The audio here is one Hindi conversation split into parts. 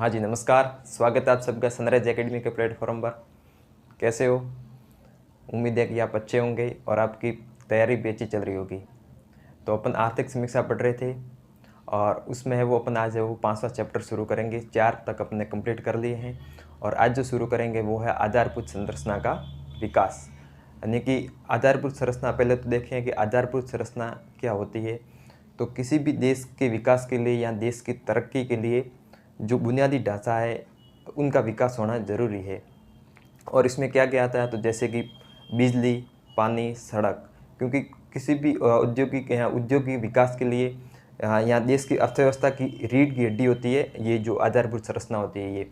हाँ जी, नमस्कार। स्वागत है आप सबका सनराइज एकेडमी के प्लेटफॉर्म पर। कैसे हो? उम्मीद है कि आप अच्छे होंगे और आपकी तैयारी भी अच्छी चल रही होगी। तो अपन आर्थिक समीक्षा पढ़ रहे थे और उसमें है वो अपन आज है वो 5वां चैप्टर शुरू करेंगे। 4 तक अपने कंप्लीट कर लिए हैं और आज जो शुरू करेंगे वो है आधारभूत संरचना का विकास। यानी कि आधारभूत संरचना, पहले तो देखें कि आधारभूत संरचना क्या होती है। तो किसी भी देश के विकास के लिए या देश की तरक्की के लिए जो बुनियादी ढांचा है उनका विकास होना ज़रूरी है। और इसमें क्या क्या आता है, तो जैसे कि बिजली, पानी, सड़क। क्योंकि किसी भी उद्योगिक विकास के लिए या देश की अर्थव्यवस्था की रीढ़ की हड्डी होती है ये जो आधारभूत संरचना होती है ये।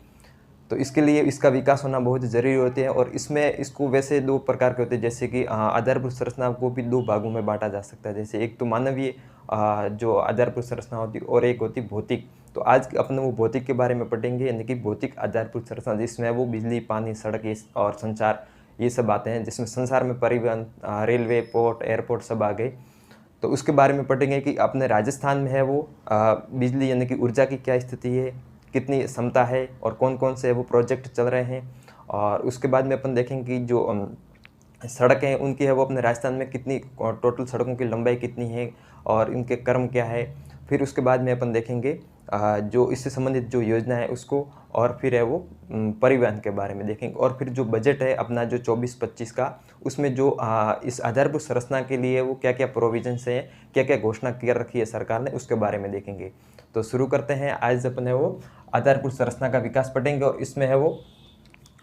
तो इसके लिए इसका विकास होना बहुत ज़रूरी होते हैं। और इसमें इसको वैसे 2 प्रकार के होते हैं, जैसे कि आधारभूत संरचना को भी 2 भागों में बांटा जा सकता है। जैसे एक तो मानवीय जो आधारभूत संरचना होती है और एक होती भौतिक। तो आज अपने वो भौतिक के बारे में पढ़ेंगे, यानी कि भौतिक आधारभूत संरचना, जिसमें वो बिजली, पानी, सड़क और संचार ये सब आते हैं। जिसमें संसार में परिवहन, रेलवे, पोर्ट, एयरपोर्ट सब आ गए। तो उसके बारे में पढ़ेंगे कि अपने राजस्थान में है वो बिजली यानी कि ऊर्जा की क्या स्थिति है, कितनी क्षमता है और कौन कौन से वो प्रोजेक्ट चल रहे हैं। और उसके बाद में अपन देखेंगे कि जो सड़कें हैं उनकी है वो अपने राजस्थान में कितनी, टोटल सड़कों की लंबाई कितनी है और इनके क्रम क्या है। फिर उसके बाद में अपन देखेंगे जो इससे संबंधित जो योजना है उसको, और फिर है वो परिवहन के बारे में देखेंगे। और फिर जो बजट है अपना जो 24-25 का, उसमें जो इस आधारभूत संरचना के लिए वो क्या क्या प्रोविजंस हैं, क्या क्या घोषणा कर रखी है सरकार ने, उसके बारे में देखेंगे। तो शुरू करते हैं। आज अपन है वो आधारभूत संरचना का विकास पढ़ेंगे और इसमें है वो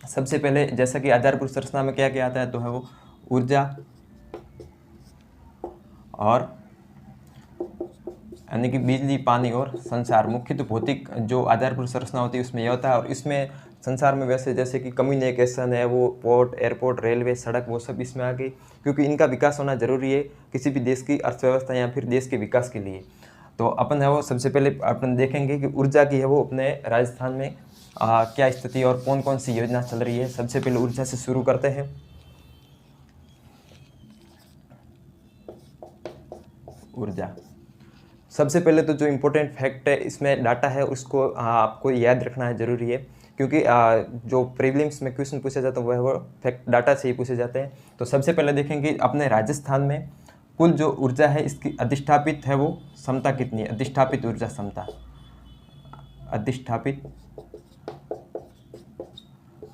सबसे पहले, जैसा कि आधारभूत संरचना में क्या क्या आता है, तो है वो ऊर्जा और यानी कि बिजली, पानी और संचार। मुख्य तो भौतिक जो आधारभूत संरचना होती है उसमें यह होता है। और इसमें संसार में वैसे जैसे कि कम्युनिकेशन है, वो पोर्ट, एयरपोर्ट, रेलवे, सड़क, वो सब इसमें आ गई, क्योंकि इनका विकास होना ज़रूरी है किसी भी देश की अर्थव्यवस्था या फिर देश के विकास के लिए। तो अपन है वो सबसे पहले अपन देखेंगे कि ऊर्जा की है वो अपने राजस्थान में क्या स्थिति और कौन कौन सी योजना चल रही है। सबसे पहले ऊर्जा से शुरू करते हैं। ऊर्जा, सबसे पहले तो जो इम्पोर्टेंट फैक्ट है इसमें डाटा है उसको आपको याद रखना है, ज़रूरी है। क्योंकि जो प्रीलिम्स में क्वेश्चन पूछा जाता है वो फैक्ट डाटा से ही पूछे जाते हैं। तो सबसे पहले देखेंगे अपने राजस्थान में कुल जो ऊर्जा है इसकी अधिष्ठापित है वो क्षमता कितनी है। अधिष्ठापित ऊर्जा क्षमता,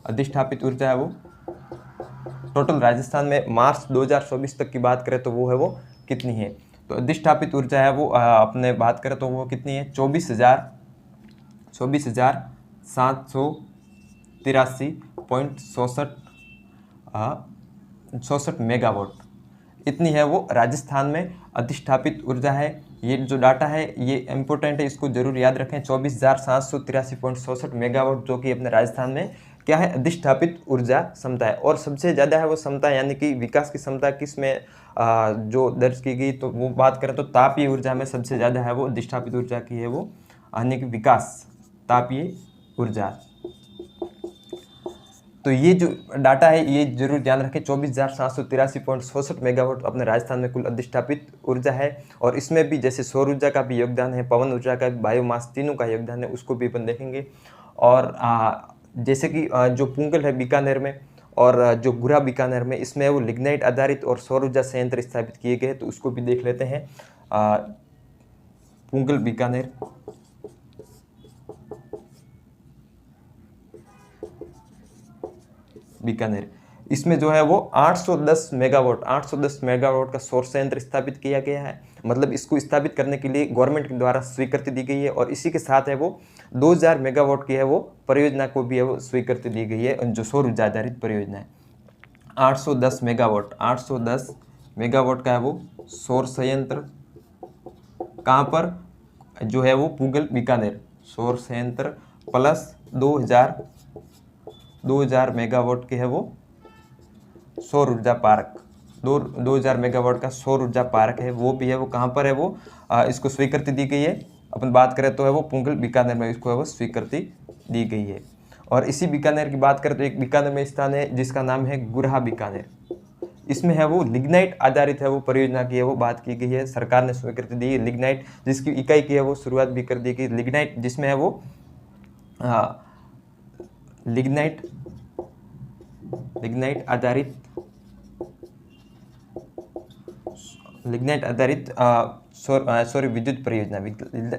अधिष्ठापित ऊर्जा है वो टोटल राजस्थान में मार्च 2024 तक की बात करें तो वो है वो कितनी है। तो अधिष्ठापित ऊर्जा है वो अपने बात करें तो वो कितनी है, 24,783.67 मेगावाट। इतनी है वो राजस्थान में अधिष्ठापित ऊर्जा है। ये जो डाटा है ये इम्पोर्टेंट है, इसको जरूर याद रखें। 24,783.67 मेगावाट जो कि अपने राजस्थान में क्या है, अधिष्ठापित ऊर्जा क्षमता है। और सबसे ज़्यादा है वो क्षमता यानी कि विकास की क्षमता किस में जो दर्ज की गई, तो वो बात करें तो तापीय ऊर्जा में सबसे ज़्यादा है वो अधिष्ठापित ऊर्जा की है वो यानी कि विकास तापीय ऊर्जा। तो ये जो डाटा है ये जरूर ध्यान रखें। 24,783.67 मेगावाट अपने राजस्थान में कुल अधिष्ठापित ऊर्जा है। और इसमें भी जैसे सौर ऊर्जा का भी योगदान है, पवन ऊर्जा का, बायोमास, तीनों का योगदान है, उसको भी अपन देखेंगे। और जैसे कि जो पुंगल है बीकानेर में और जो गुरा बीकानेर में, इसमें वो लिग्नाइट आधारित और सौर ऊर्जा संयंत्र स्थापित किए गए, तो उसको भी देख लेते हैं। पुंगल बीकानेर, इसमें जो है वो 810 मेगावाट का सौर संयंत्र स्थापित किया गया है। मतलब इसको स्थापित करने के लिए गवर्नमेंट के द्वारा स्वीकृति दी गई है। और इसी के साथ है वो 2000 मेगावाट की है वो परियोजना को भी है वो स्वीकृति दी गई है, जो सौर ऊर्जा आधारित परियोजना है। 810 मेगावाट का है वो सौर संयंत्र, कहाँ पर, जो है वो पुंगल बीकानेर सौर संयंत्र, प्लस 2000 मेगावाट के है वो सौर ऊर्जा पार्क। 2000 मेगावाट का सौर ऊर्जा पार्क है, वो भी है वो कहाँ पर है वो इसको स्वीकृति दी गई है। अपन बात करें तो है वो पुंगल बीकानेर में इसको है वो स्वीकृति दी गई है। और इसी बीकानेर की बात करें तो एक बीकानेर में स्थान है जिसका नाम है गुरहा बीकानेर। इसमें है वो लिग्नाइट आधारित है वो परियोजना की है वो बात की गई है, सरकार ने स्वीकृति दी है। लिग्नाइट जिसकी इकाई की है वो शुरुआत भी कर दी गई, लिग्नाइट जिसमें है वो लिग्नाइट आधारित विद्युत परियोजना,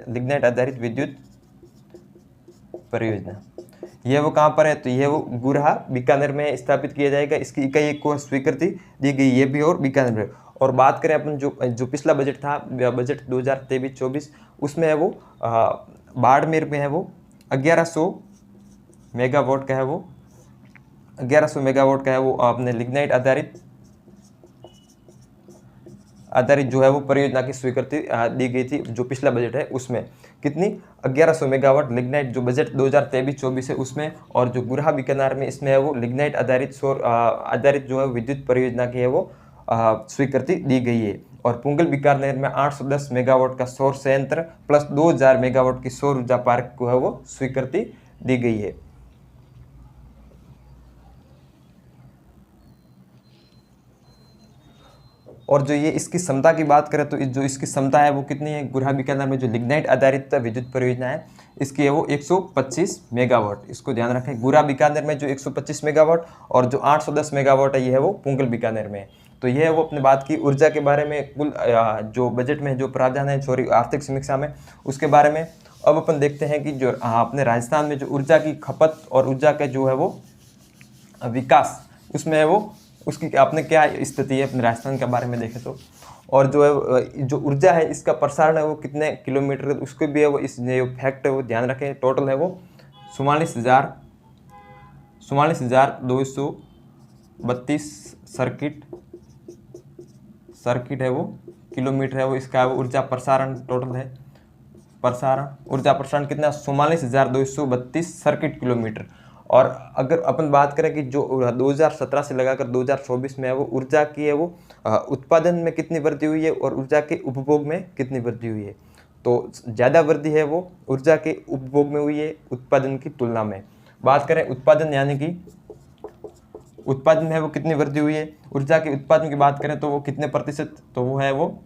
लिग्नाइट आधारित विद्युत परियोजना। यह वो कहाँ पर है, तो यह वो गुरहा बीकानेर में स्थापित किया जाएगा। इसकी इकाई को स्वीकृति दी गई, ये भी और बीकानेर में। और बात करें अपन जो पिछला बजट था, बजट 2023-24, उसमें है वो बाड़मेर में है वो 1100 मेगावाट का है वो 1100 मेगावाट का है वो आपने लिग्नाइट आधारित जो है वो परियोजना की स्वीकृति दी गई थी। जो पिछला बजट है उसमें कितनी 1100 मेगावाट लिग्नाइट, जो बजट 2023-24 है उसमें। और जो गुरहा बीकानेर में इसमें है वो लिग्नाइट आधारित जो है विद्युत परियोजना की है वो स्वीकृति दी गई है। और पुंगल बीकानेर में 810 मेगावाट का सौर संयंत्र प्लस 2000 मेगावाट की सौर ऊर्जा पार्क को है वो स्वीकृति दी गई है। और जो ये इसकी क्षमता की बात करें तो जो इसकी क्षमता है वो कितनी है, गुरहा बीकानेर में जो लिग्नाइट आधारित विद्युत परियोजना है इसकी है वो 125 मेगावाट। इसको ध्यान रखें, गुरहा बीकानेर में जो 125 मेगावाट और जो 810 मेगावाट है ये है वो पुंगल बीकानेर में। तो ये है वो अपने बात की ऊर्जा के बारे में, कुल जो बजट में जो प्रावधान है सॉरी आर्थिक समीक्षा में उसके बारे में। अब अपन देखते हैं कि जो अपने राजस्थान में जो ऊर्जा की खपत और ऊर्जा का जो है वो विकास उसमें है वो उसकी आपने क्या स्थिति है अपने राजस्थान के बारे में देखें तो। और जो है जो ऊर्जा है इसका प्रसारण है वो कितने किलोमीटर, उसके भी है वो इस जो फैक्ट है वो ध्यान रखें। टोटल है वो 44,232 सर्किट है वो किलोमीटर है वो इसका वो ऊर्जा प्रसारण टोटल है। ऊर्जा प्रसारण कितना 44,232 सर्किट किलोमीटर। और अगर अपन बात करें कि जो 2017 से लगाकर 2024 में है वो ऊर्जा की है वो उत्पादन में कितनी वृद्धि हुई है और ऊर्जा के उपभोग में कितनी वृद्धि हुई है, तो ज़्यादा वृद्धि है वो ऊर्जा के उपभोग में हुई है उत्पादन की तुलना में। बात करें उत्पादन यानी कि उत्पादन में है वो कितनी वृद्धि हुई है, ऊर्जा के उत्पादन की बात करें तो वो कितने प्रतिशत, तो वो है वो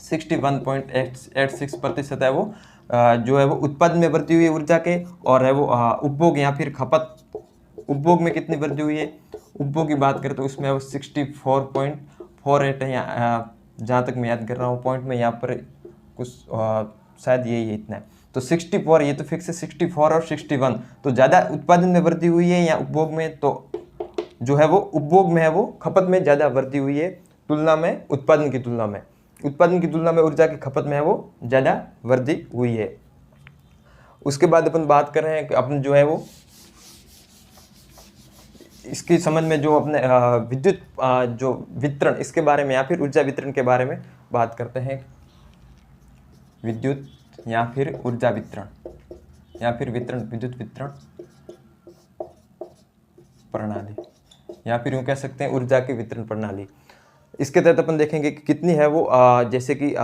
61.86% है वो जो है वो उत्पादन में वृद्धि हुई है ऊर्जा के। और है वो उपभोग या फिर खपत, उपभोग में कितनी वृद्धि हुई है, उपभोग की बात करें तो उसमें वो 64.48 है। जहाँ तक मैं याद कर रहा हूँ पॉइंट में यहाँ पर कुछ शायद यही है इतना है, तो 64 ये तो फिक्स है 64 और 61। तो ज़्यादा उत्पादन में वृद्धि हुई है या उपभोग में, तो जो है वो उपभोग में है वो खपत में ज़्यादा वृद्धि हुई है तुलना में उत्पादन की तुलना में। उत्पादन की तुलना में ऊर्जा की खपत में है वो ज़्यादा वृद्धि हुई है। उसके बाद अपन बात कर रहे हैं कि अपन जो है वो इसकी समझ में जो अपने विद्युत जो वितरण इसके बारे में या फिर ऊर्जा वितरण के बारे में बात करते हैं। विद्युत या फिर ऊर्जा वितरण या फिर विद्युत वितरण प्रणाली या फिर यूँ कह सकते हैं ऊर्जा की वितरण प्रणाली। इसके तहत अपन देखेंगे कि कितनी है वो जैसे कि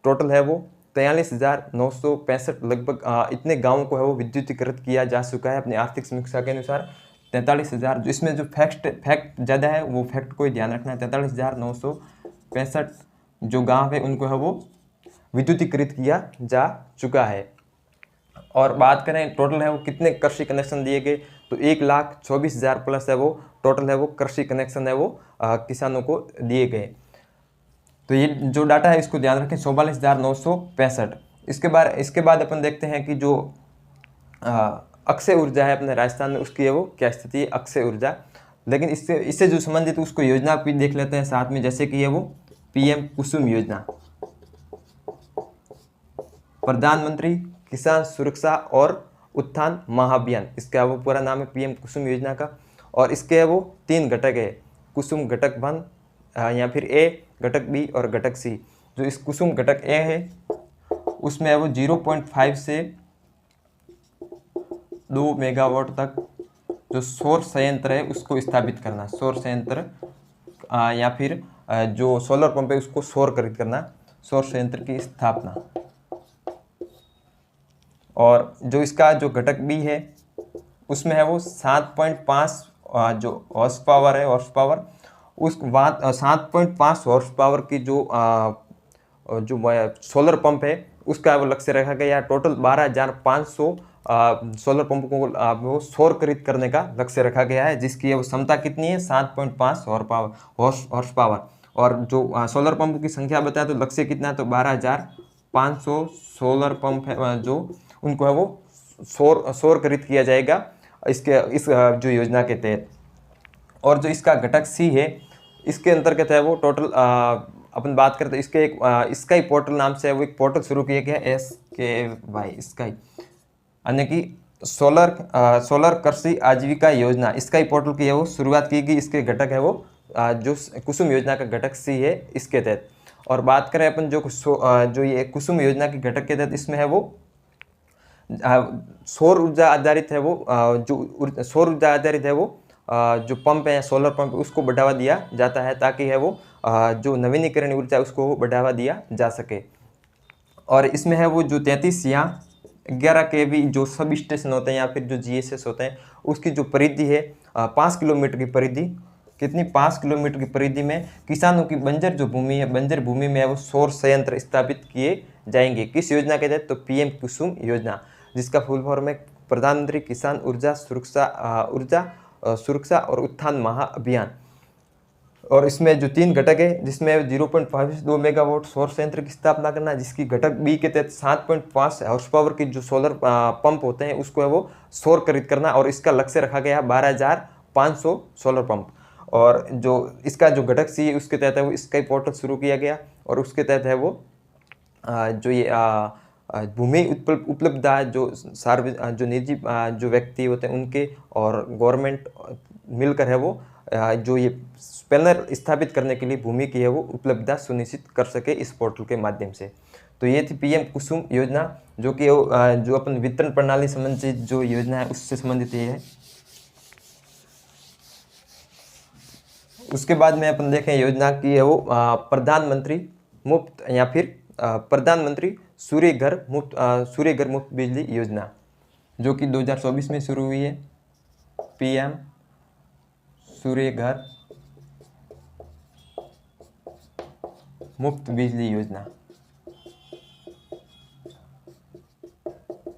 टोटल है वो 43,965 लगभग इतने गांवों को है वो विद्युतीकृत किया जा चुका है अपनी आर्थिक समीक्षा के अनुसार। 43,000 जो इसमें जो फैक्ट ज़्यादा है वो फैक्ट को ही ध्यान रखना है। 43,965 जो गांव है उनको है वो विद्युतीकृत किया जा चुका है। और बात करें टोटल है वो कितने कृषि कनेक्शन दिए गए, तो 1,24,000 प्लस है वो टोटल है वो कृषि कनेक्शन है वो किसानों को दिए गए। तो ये जो डाटा है इसको ध्यान रखें 44,965। इसके बाद अपन देखते हैं कि जो अक्षय ऊर्जा है अपने राजस्थान में उसकी है वो क्या स्थिति है अक्षय ऊर्जा। लेकिन इससे जो संबंधित उसको योजना भी देख लेते हैं साथ में, जैसे कि है वो PM कुसुम योजना, प्रधानमंत्री किसान सुरक्षा और उत्थान महाअभियान, इसका वो पूरा नाम है PM कुसुम योजना का। और इसके है वो 3 घटक है, कुसुम घटक 1 या फिर A, घटक B और घटक C। जो इस कुसुम घटक A है उसमें है वो 0.5 से 2 मेगावाट तक जो सौर संयंत्र है उसको स्थापित करना, सौर संयंत्र या फिर जो सोलर पंप है उसको सौरकृत करना, सौर संयंत्र की स्थापना। और जो इसका जो घटक B है उसमें है वो 7.5 जो हॉर्स पावर है, हॉर्स पावर उस 7.5 हॉर्स पावर की जो सोलर पंप है उसका वो लक्ष्य रखा गया। टोटल 12,500 सोलर पंप को वो सौर कृत करने का लक्ष्य रखा गया है, जिसकी वो क्षमता कितनी है 7.5 हॉर्स पावर। और जो सोलर पंप की संख्या बताया तो लक्ष्य कितना है, तो 12,500 सोलर पंप है जो उनको है वो सौर कृत किया जाएगा इस जो योजना के तहत। और जो इसका घटक सी है, इसके अंतर्गत है वो टोटल अपन बात करते हैं इसके एक स्काई पोर्टल नाम से है वो एक पोर्टल शुरू किया गया है, SKY स्काई, यानी कि सोलर कृषि आजीविका योजना, स्काई पोर्टल की है वो शुरुआत की गई। इसके घटक है वो जो कुसुम योजना का घटक सी है इसके तहत। और बात करें अपन जो ये कुसुम योजना के घटक के तहत, इसमें है वो सौर ऊर्जा आधारित है वो जो सौर ऊर्जा आधारित है वो जो पंप है सोलर पंप उसको बढ़ावा दिया जाता है, ताकि है वो जो नवीनीकरण ऊर्जा है उसको बढ़ावा दिया जा सके। और इसमें है वो जो 33 या 11 के भी जो सब स्टेशन होते हैं या फिर जो GSS होते हैं उसकी जो परिधि है 5 किलोमीटर की परिधि, कितनी 5 किलोमीटर की परिधि में किसानों की बंजर जो भूमि है, बंजर भूमि में वो सौर संयंत्र स्थापित किए जाएंगे। किस योजना के तहत, तो PM कुसुम योजना, जिसका फुल फॉर्म है प्रधानमंत्री किसान ऊर्जा सुरक्षा और उत्थान महाअभियान। और इसमें जो 3 घटक है, जिसमें 0.52 मेगावाट सौर संयंत्र की स्थापना करना, जिसकी घटक बी के तहत 7.5 हॉर्स पावर की जो सोलर पंप होते हैं उसको है वो सौर कृत करना, और इसका लक्ष्य रखा गया 12,500 सोलर पंप। और जो इसका जो घटक सी है उसके तहत है वो स्काई पोर्टल शुरू किया गया, और उसके तहत है वो जो ये भूमि उपलब्धता जो जो निजी जो व्यक्ति होते हैं उनके और गवर्नमेंट मिलकर है वो जो ये पैनल स्थापित करने के लिए भूमि की है वो उपलब्धता सुनिश्चित कर सके इस पोर्टल के माध्यम से। तो ये थी PM कुसुम योजना, जो कि जो अपन वितरण प्रणाली संबंधित जो योजना है उससे संबंधित ये है। उसके बाद में अपन देखें योजना की है वो प्रधानमंत्री मुफ्त या फिर प्रधानमंत्री सूर्य घर मुफ्त बिजली योजना, जो कि 2024 में शुरू हुई है। PM सूर्य घर मुफ्त बिजली योजना,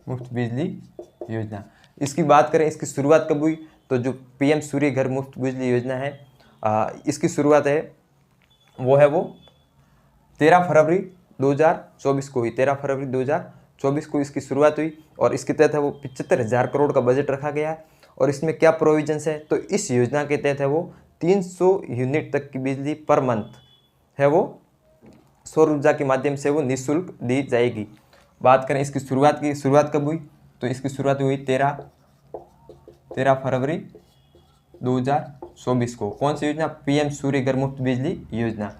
मुफ्त बिजली योजना। इसकी बात करें इसकी शुरुआत कब हुई, तो जो PM सूर्य घर मुफ्त बिजली योजना है इसकी शुरुआत है वो 13 फरवरी 2024 को हुई। 13 फरवरी 2024 को इसकी शुरुआत हुई, और इसके तहत है वो 75,000 करोड़ का बजट रखा गया है। और इसमें क्या प्रोविजंस है, तो इस योजना के तहत है वो 300 यूनिट तक की बिजली पर मंथ है वो सौर ऊर्जा के माध्यम से वो निःशुल्क दी जाएगी। बात करें इसकी शुरुआत कब हुई, तो इसकी शुरुआत हुई 13 फरवरी 2024 को। कौन सी योजना, PM सूर्य घर मुफ्त बिजली योजना।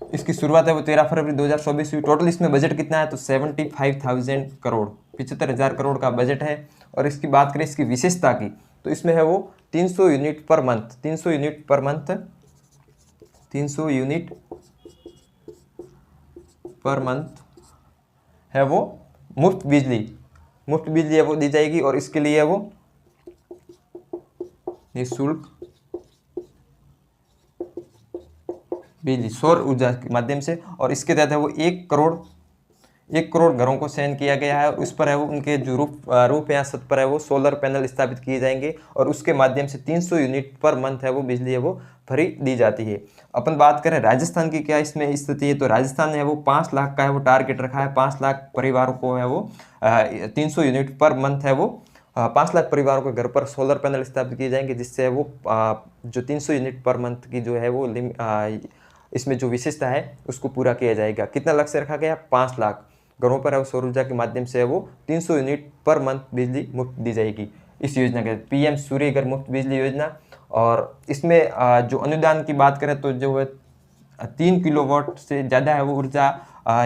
इसकी शुरुआत है वो 13 फरवरी 2024 हुई। टोटल इसमें बजट कितना है, तो 75,000 करोड़ 75,000 करोड़ का बजट है। और इसकी बात करें इसकी विशेषता की, तो इसमें है वो 300 unit per month 300 unit per month 300 unit per month है वो मुफ्त बिजली है वो दी जाएगी। और इसके लिए है वो निःशुल्क बिजली सौर ऊर्जा के माध्यम से। और इसके तहत है वो 1 करोड़ घरों को चयन किया गया है, और उस पर है वो उनके जो रूफ या छत पर है वो सोलर पैनल स्थापित किए जाएंगे, और उसके माध्यम से 300 यूनिट पर मंथ है वो बिजली है वो फ्री दी जाती है। अपन बात करें राजस्थान की क्या इसमें स्थिति है, तो राजस्थान ने है वो 5 लाख का है वो टारगेट रखा है। 5 लाख परिवारों को है वो 300 यूनिट पर मंथ है वो 5 लाख परिवारों के घर पर सोलर पैनल स्थापित किए जाएंगे, जिससे वो जो 300 यूनिट पर मंथ की जो है वो इसमें जो विशेषता है उसको पूरा किया जाएगा। कितना लक्ष्य रखा गया, 5 लाख घरों पर है वो सौर ऊर्जा के माध्यम से है वो 300 यूनिट पर मंथ बिजली मुफ्त दी जाएगी इस योजना के PM सूर्य घर मुफ्त बिजली योजना। और इसमें जो अनुदान की बात करें तो जो है 3 किलोवाट से ज़्यादा है वो ऊर्जा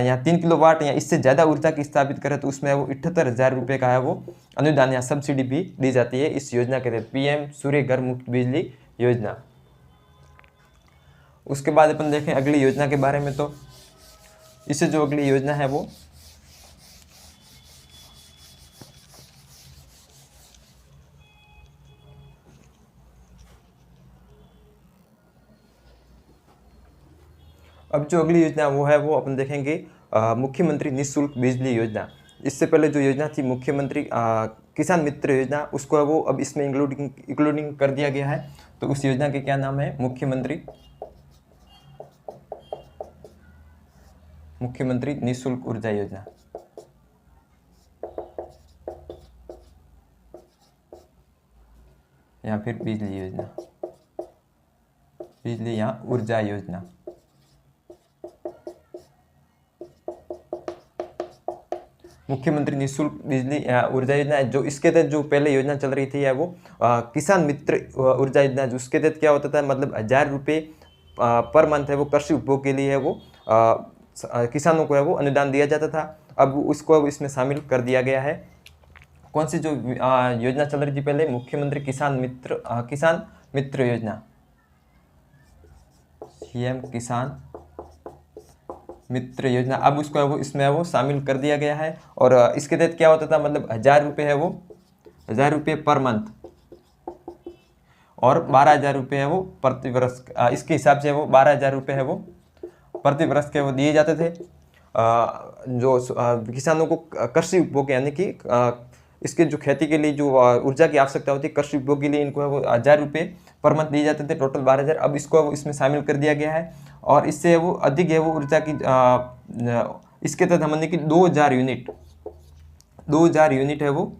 या 3 किलोवाट या इससे ज़्यादा ऊर्जा की स्थापित करें तो उसमें वो 78,000 रुपये का है वो अनुदान या सब्सिडी भी दी जाती है इस योजना के तहत, PM सूर्य घर मुफ्त बिजली योजना। उसके बाद अपन देखें अगली योजना के बारे में, तो इससे जो अगली योजना है वो अब जो अगली योजना वो है वो अपन देखेंगे मुख्यमंत्री निःशुल्क बिजली योजना। इससे पहले जो योजना थी मुख्यमंत्री किसान मित्र योजना, उसको है वो अब इसमें इंक्लूडिंग कर दिया गया है। तो उस योजना के क्या नाम है? मुख्यमंत्री निःशुल्क ऊर्जा योजना। या फिर बिजली योजना, बिजली या ऊर्जा योजना। मुख्यमंत्री निःशुल्क बिजली या ऊर्जा योजना, जो इसके तहत जो पहले योजना चल रही थी, या वो किसान मित्र ऊर्जा योजना, जो उसके तहत क्या होता था, मतलब 1000 रुपये पर मंथ है वो कृषि उपभोग के लिए है वो किसानों को है वो अनुदान दिया जाता था। अब उसको इसमें शामिल कर दिया गया है। कौन सी जो योजना चल रही थी पहले? मुख्यमंत्री किसान मित्र योजना, सीएम किसान मित्र योजना। अब उसको है वो इसमें है वो शामिल कर दिया गया है। और इसके तहत क्या होता था, मतलब 1000 रुपये है वो 1000 रुपये पर मंथ और 12,000 रुपये है वो प्रति वर्ष। इसके हिसाब से वो 12,000 रुपये है वो प्रति वर्ष के वो दिए जाते थे। जो किसानों को कृषि उपभोग यानी कि इसके जो खेती के लिए जो ऊर्जा की आवश्यकता होती है, कृषि उपभोग के लिए इनको है वो 1000 रुपये पर मंथ दिए जाते थे, टोटल 12,000। अब इसको वो इसमें शामिल कर दिया गया है। और इससे वो अधिक है वो ऊर्जा की इसके तहत हमने कि 2000 यूनिट है वो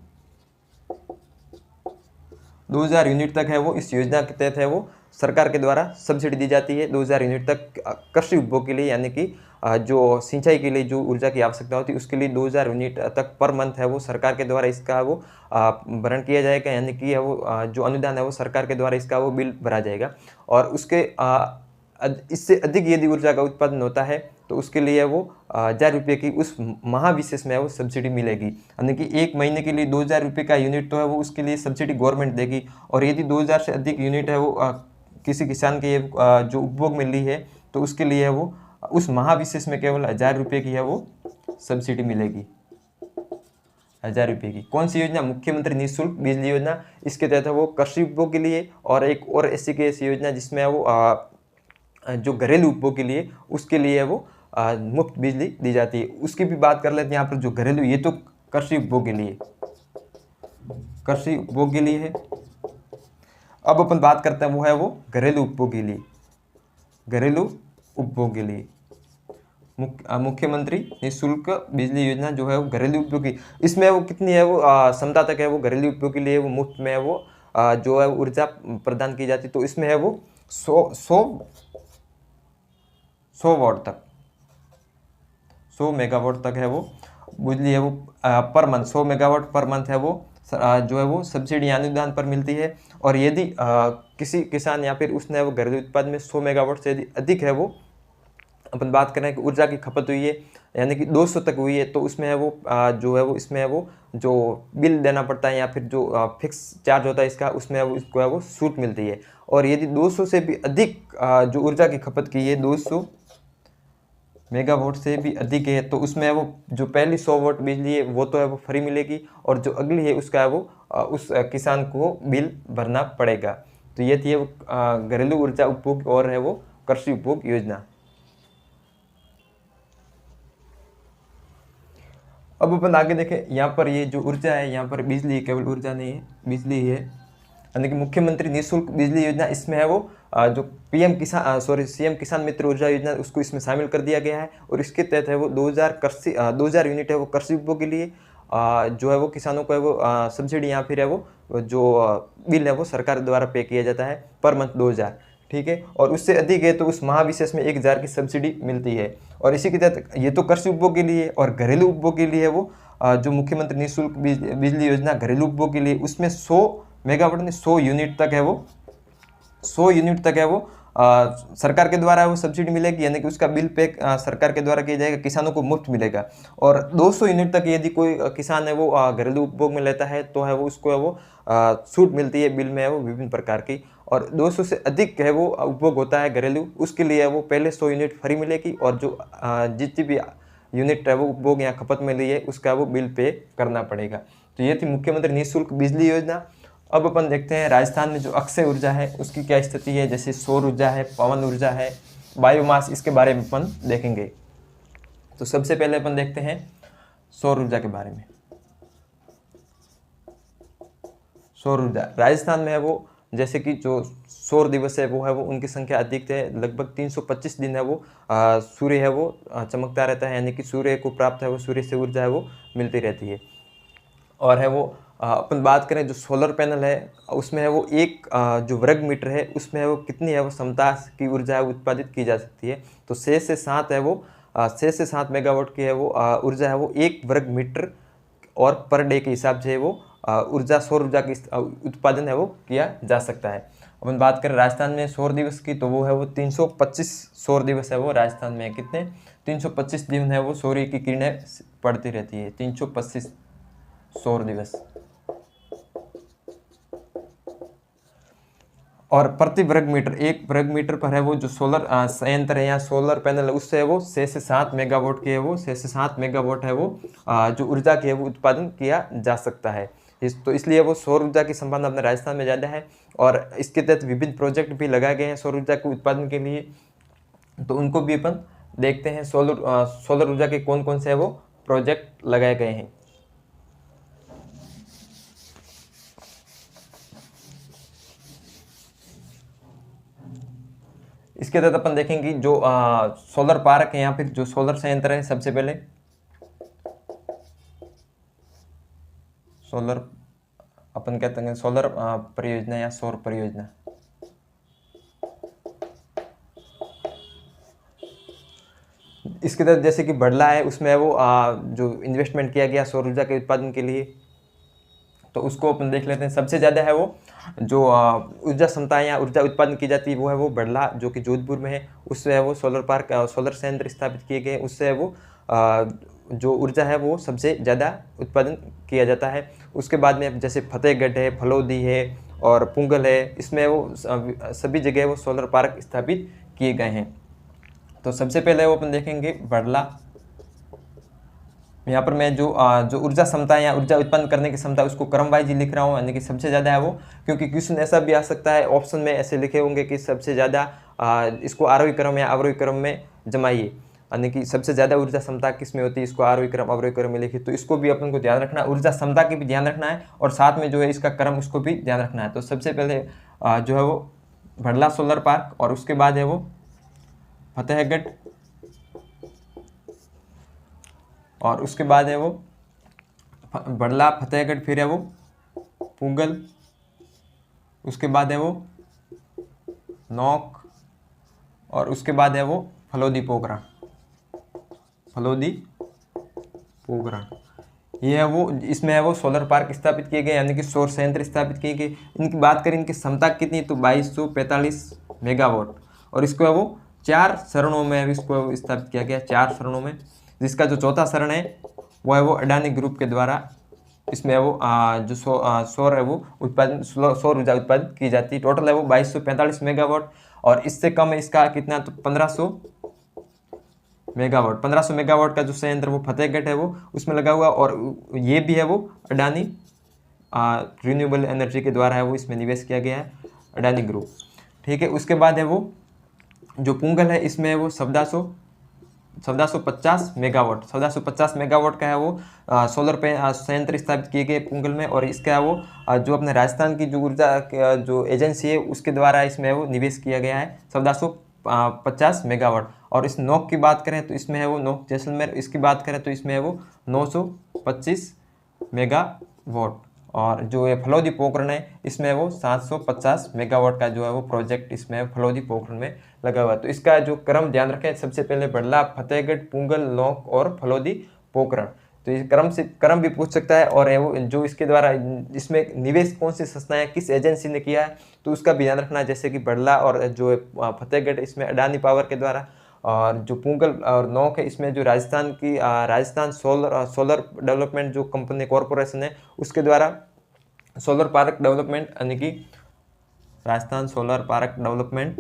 2000 यूनिट तक है वो इस योजना के तहत है वो सरकार के द्वारा सब्सिडी दी जाती है। 2000 यूनिट तक कृषि उपभोग के लिए, यानी कि जो सिंचाई के लिए जो ऊर्जा की आवश्यकता होती है उसके लिए 2000 यूनिट तक पर मंथ है वो सरकार के द्वारा इसका वो भरण किया जाएगा, यानी कि वो जो अनुदान है वो सरकार के द्वारा इसका वो बिल भरा जाएगा। और उसके इससे अधिक यदि ऊर्जा का उत्पादन होता है तो उसके लिए वो 1000 रुपये की उस महाविशेष में है वो सब्सिडी मिलेगी, यानी कि 1 महीने के लिए 2000 रुपये का यूनिट तो है वो उसके लिए सब्सिडी गवर्नमेंट देगी। और यदि 2000 से अधिक यूनिट है वो किसी किसान के जो उपभोग में ली है तो उसके लिए है वो उस महाविशेष में केवल 1000 रुपये की है वो सब्सिडी मिलेगी, 1000 रुपये की। कौन सी योजना? मुख्यमंत्री निःशुल्क बिजली योजना। इसके तहत है वो कृषि उपभोग के लिए। और एक और ऐसी की ऐसी योजना जिसमें है वो जो घरेलू उपभोग के लिए उसके लिए है वो मुफ्त बिजली दी जाती है। उसकी भी बात कर लेते हैं यहाँ पर। जो घरेलू, ये तो कृषि उपभोग के लिए है। अब अपन बात करते हैं वो है वो घरेलू उपभोग के लिए मुख्यमंत्री निःशुल्क बिजली योजना जो है वो घरेलू उपभोग की। इसमें वो कितनी है वो क्षमता तक है वो घरेलू उपभोग के लिए वो मुफ्त में है वो जो है ऊर्जा प्रदान की जाती है। तो इसमें है वो 100 वाट तक, 100 मेगावाट तक है वो बिजली है वो per month, 100 megawatt per month है वो जो है वो सब्सिडी अनुदान पर मिलती है। और यदि किसी किसान या फिर उसने वो घरेलू उत्पादन में 100 मेगावाट से यदि अधिक है वो अपन बात करें कि ऊर्जा की खपत हुई है, यानी कि 200 तक हुई है, तो उसमें है वो जो है वो इसमें है वो जो बिल देना पड़ता है या फिर जो फिक्स चार्ज होता है इसका, उसमें वो इसको है वो छूट मिलती है। और यदि 200 से भी अधिक जो ऊर्जा की खपत की है 200 मेगावाट से भी अधिक है तो उसमें वो जो पहली 100 वाट बिजली है वो तो है वो फ्री मिलेगी, और जो अगली है उसका है वो उस किसान को बिल भरना पड़ेगा। तो ये थी वो घरेलू ऊर्जा उपभोग और है वो कृषि उपभोग योजना। अब अपन आगे देखें, यहाँ पर ये जो ऊर्जा है, यहाँ पर बिजली, केवल ऊर्जा नहीं है, बिजली है, यानी कि मुख्यमंत्री निःशुल्क बिजली योजना। इसमें है वो जो सीएम किसान मित्र ऊर्जा योजना उसको इसमें शामिल कर दिया गया है। और इसके तहत है वो 2000 यूनिट है वो कृषि उपभोग के लिए जो है वो किसानों को है वो सब्सिडी या फिर है वो जो बिल है वो सरकार द्वारा पे किया जाता है पर मंथ 2000, ठीक है। और उससे अधिक है तो उस महाविशेष में 1000 की सब्सिडी मिलती है। और इसी के तहत ये तो कृषि उपभोग के लिए, और घरेलू उपभोग के लिए है वो जो मुख्यमंत्री निःशुल्क बिजली योजना घरेलू उपभोग के लिए, उसमें 100 मेगावाट में 100 यूनिट तक है वो 100 यूनिट तक है वो सरकार के द्वारा वो सब्सिडी मिलेगी, यानी कि उसका बिल पे सरकार के द्वारा किया जाएगा, किसानों को मुफ्त मिलेगा। और 200 यूनिट तक यदि कोई किसान है वो घरेलू उपभोग में लेता है तो है वो उसको है वो छूट मिलती है बिल में है वो विभिन्न प्रकार की। और 200 से अधिक है वो उपभोग होता है घरेलू, उसके लिए वो पहले 100 यूनिट फ्री मिलेगी, और जो जितनी भी यूनिट है वो उपभोग या खपत में ली है उसका वो बिल पे करना पड़ेगा। तो ये थी मुख्यमंत्री निःशुल्क बिजली योजना। अब अपन देखते हैं राजस्थान में जो अक्षय ऊर्जा है उसकी क्या स्थिति है, जैसे सौर ऊर्जा है, पवन ऊर्जा है, बायोमास, इसके बारे में अपन देखेंगे। तो सबसे पहले अपन देखते हैं सौर ऊर्जा के बारे में। सौर ऊर्जा राजस्थान में है वो, जैसे कि जो सौर दिवस है वो उनकी संख्या अधिक है, लगभग 325 दिन है वो सूर्य है वो चमकता रहता है, यानी कि सूर्य को प्राप्त है वो सूर्य से ऊर्जा है वो मिलती रहती है। और है वो अपन बात करें जो सोलर पैनल है उसमें है वो एक जो वर्ग मीटर है उसमें है वो कितनी है वो क्षमता की ऊर्जा है उत्पादित की जा सकती है। तो 6 से 7 है वो 6 से 7 मेगावाट की है वो ऊर्जा है वो एक वर्ग मीटर और पर डे के हिसाब से वो ऊर्जा सौर ऊर्जा की उत्पादन है वो किया जा सकता है। अपन बात करें राजस्थान में सौर दिवस की, तो वो है वो 325 सौर दिवस है वो राजस्थान में। कितने 325 दिन है वो सूर्य की किरणें पड़ती रहती है, 325 सौर दिवस। और प्रति वर्ग मीटर, एक वर्ग मीटर पर है वो जो सोलर संयंत्र है या सोलर पैनल है उससे है वो 6 से 7 मेगावाट की है वो 6 से 7 मेगावाट है वो जो ऊर्जा की है वो उत्पादन किया जा सकता है। तो इसलिए वो सौर ऊर्जा की संभावना अपने राजस्थान में ज़्यादा है। और इसके तहत विभिन्न प्रोजेक्ट भी लगाए गए हैं सौर ऊर्जा के उत्पादन के लिए, तो उनको भी अपन देखते हैं सोलर ऊर्जा के कौन कौन से है वो प्रोजेक्ट लगाए गए हैं। इसके तहत अपन देखेंगे जो सोलर पार्क है या फिर जो सोलर संयंत्र है। सबसे पहले सोलर अपन कहते हैं सोलर परियोजना या सौर परियोजना। इसके तहत जैसे कि बड़ला है उसमें वो जो इन्वेस्टमेंट किया गया सौर ऊर्जा के उत्पादन के लिए, तो उसको अपन देख लेते हैं। सबसे ज़्यादा है वो जो ऊर्जा क्षमता या ऊर्जा उत्पादन की जाती है वो है वो बड़ला, जो कि जोधपुर में है। उससे है वो सोलर पार्क सोलर संयंत्र स्थापित किए गए, उससे है वो जो ऊर्जा है वो सबसे ज़्यादा उत्पादन किया जाता है। उसके बाद में जैसे फतेहगढ़ है, फलौदी है और पुंगल है, इसमें वो सभी जगह वो सोलर पार्क स्थापित किए गए हैं। तो सबसे पहले वो अपन देखेंगे बड़ला। यहाँ पर मैं जो ऊर्जा क्षमता या ऊर्जा उत्पन्न करने की क्षमता उसको क्रम वाइज ही लिख रहा हूँ, यानी कि सबसे ज़्यादा है वो, क्योंकि क्वेश्चन ऐसा भी आ सकता है ऑप्शन में ऐसे लिखे होंगे कि सबसे ज़्यादा इसको आरोही क्रम या अवरोही क्रम में जमाइए, यानी कि सबसे ज़्यादा ऊर्जा क्षमता किस में होती है, इसको आरोही क्रम अवरोही क्रम में लिखिए। तो इसको भी अपन को ध्यान रखना है, ऊर्जा क्षमता की भी ध्यान रखना है और साथ में जो है इसका क्रम उसको भी ध्यान रखना है। तो सबसे पहले जो है वो बड़ला सोलर पार्क, और उसके बाद है वो फतेहगढ़, और उसके बाद है वो बड़ला फतेहगढ़, फिर है वो पुंगल, उसके बाद है वो नौक, और उसके बाद है वो फलोदी पोखरण। फलोदी पोखरण ये है वो, इसमें है वो सोलर पार्क स्थापित किए गए, यानी कि सौर संयंत्र स्थापित किए गए। इनकी बात करें इनकी क्षमता कितनी, तो 2245 मेगावाट, और इसको है वो 4 चरणों में इसको स्थापित किया गया, 4 चरणों में, जिसका जो चौथा चरण है वो है वो अडानी ग्रुप के द्वारा। इसमें है वो जो सौर है वो उत्पादन सौर ऊर्जा उत्पादित की जाती है। टोटल है वो 2245 मेगावाट, और इससे कम है इसका कितना, तो 1500 मेगावाट। 1500 मेगावाट का जो संयंत्र वो फतेहगढ़ है वो उसमें लगा हुआ, और ये भी है वो अडानी रिन्यूएबल एनर्जी के द्वारा है वो इसमें निवेश किया गया है, अडानी ग्रुप। ठीक है, उसके बाद है वो जो पुंगल है, इसमें वो 1450 मेगावाट, 1450 मेगावाट का है वो सोलर पे संयंत्र स्थापित किए गए पुंगल में। और इसका है वो जो अपने राजस्थान की जो ऊर्जा जो एजेंसी है उसके द्वारा इसमें वो निवेश किया गया है 1450 मेगावाट। और इस नोक की बात करें तो इसमें है वो नोक जैसलमेर, इसकी बात करें तो इसमें है वो 925 मेगावाट। और जो ये फलोदी पोखरण है इसमें वो 750 मेगावाट का जो है वो प्रोजेक्ट इसमें फलोदी पोखरण में लगा हुआ है। तो इसका जो क्रम ध्यान रखें, सबसे पहले बड़ला, फतेहगढ़, पुंगल, नौक और फलोदी पोखरण। तो इस क्रम भी पूछ सकता है। और वो जो इसके द्वारा इसमें निवेश कौन सी संस्थाएं किस एजेंसी ने किया है तो उसका भी ध्यान रखना है, जैसे कि बड़ला और जो फतेहगढ़ इसमें अडानी पावर के द्वारा, और जो पुंगल और नौक है इसमें जो राजस्थान सोलर डेवलपमेंट जो कंपनी कॉरपोरेशन है उसके द्वारा सोलर पार्क डेवलपमेंट, यानी कि Rajasthan solar park development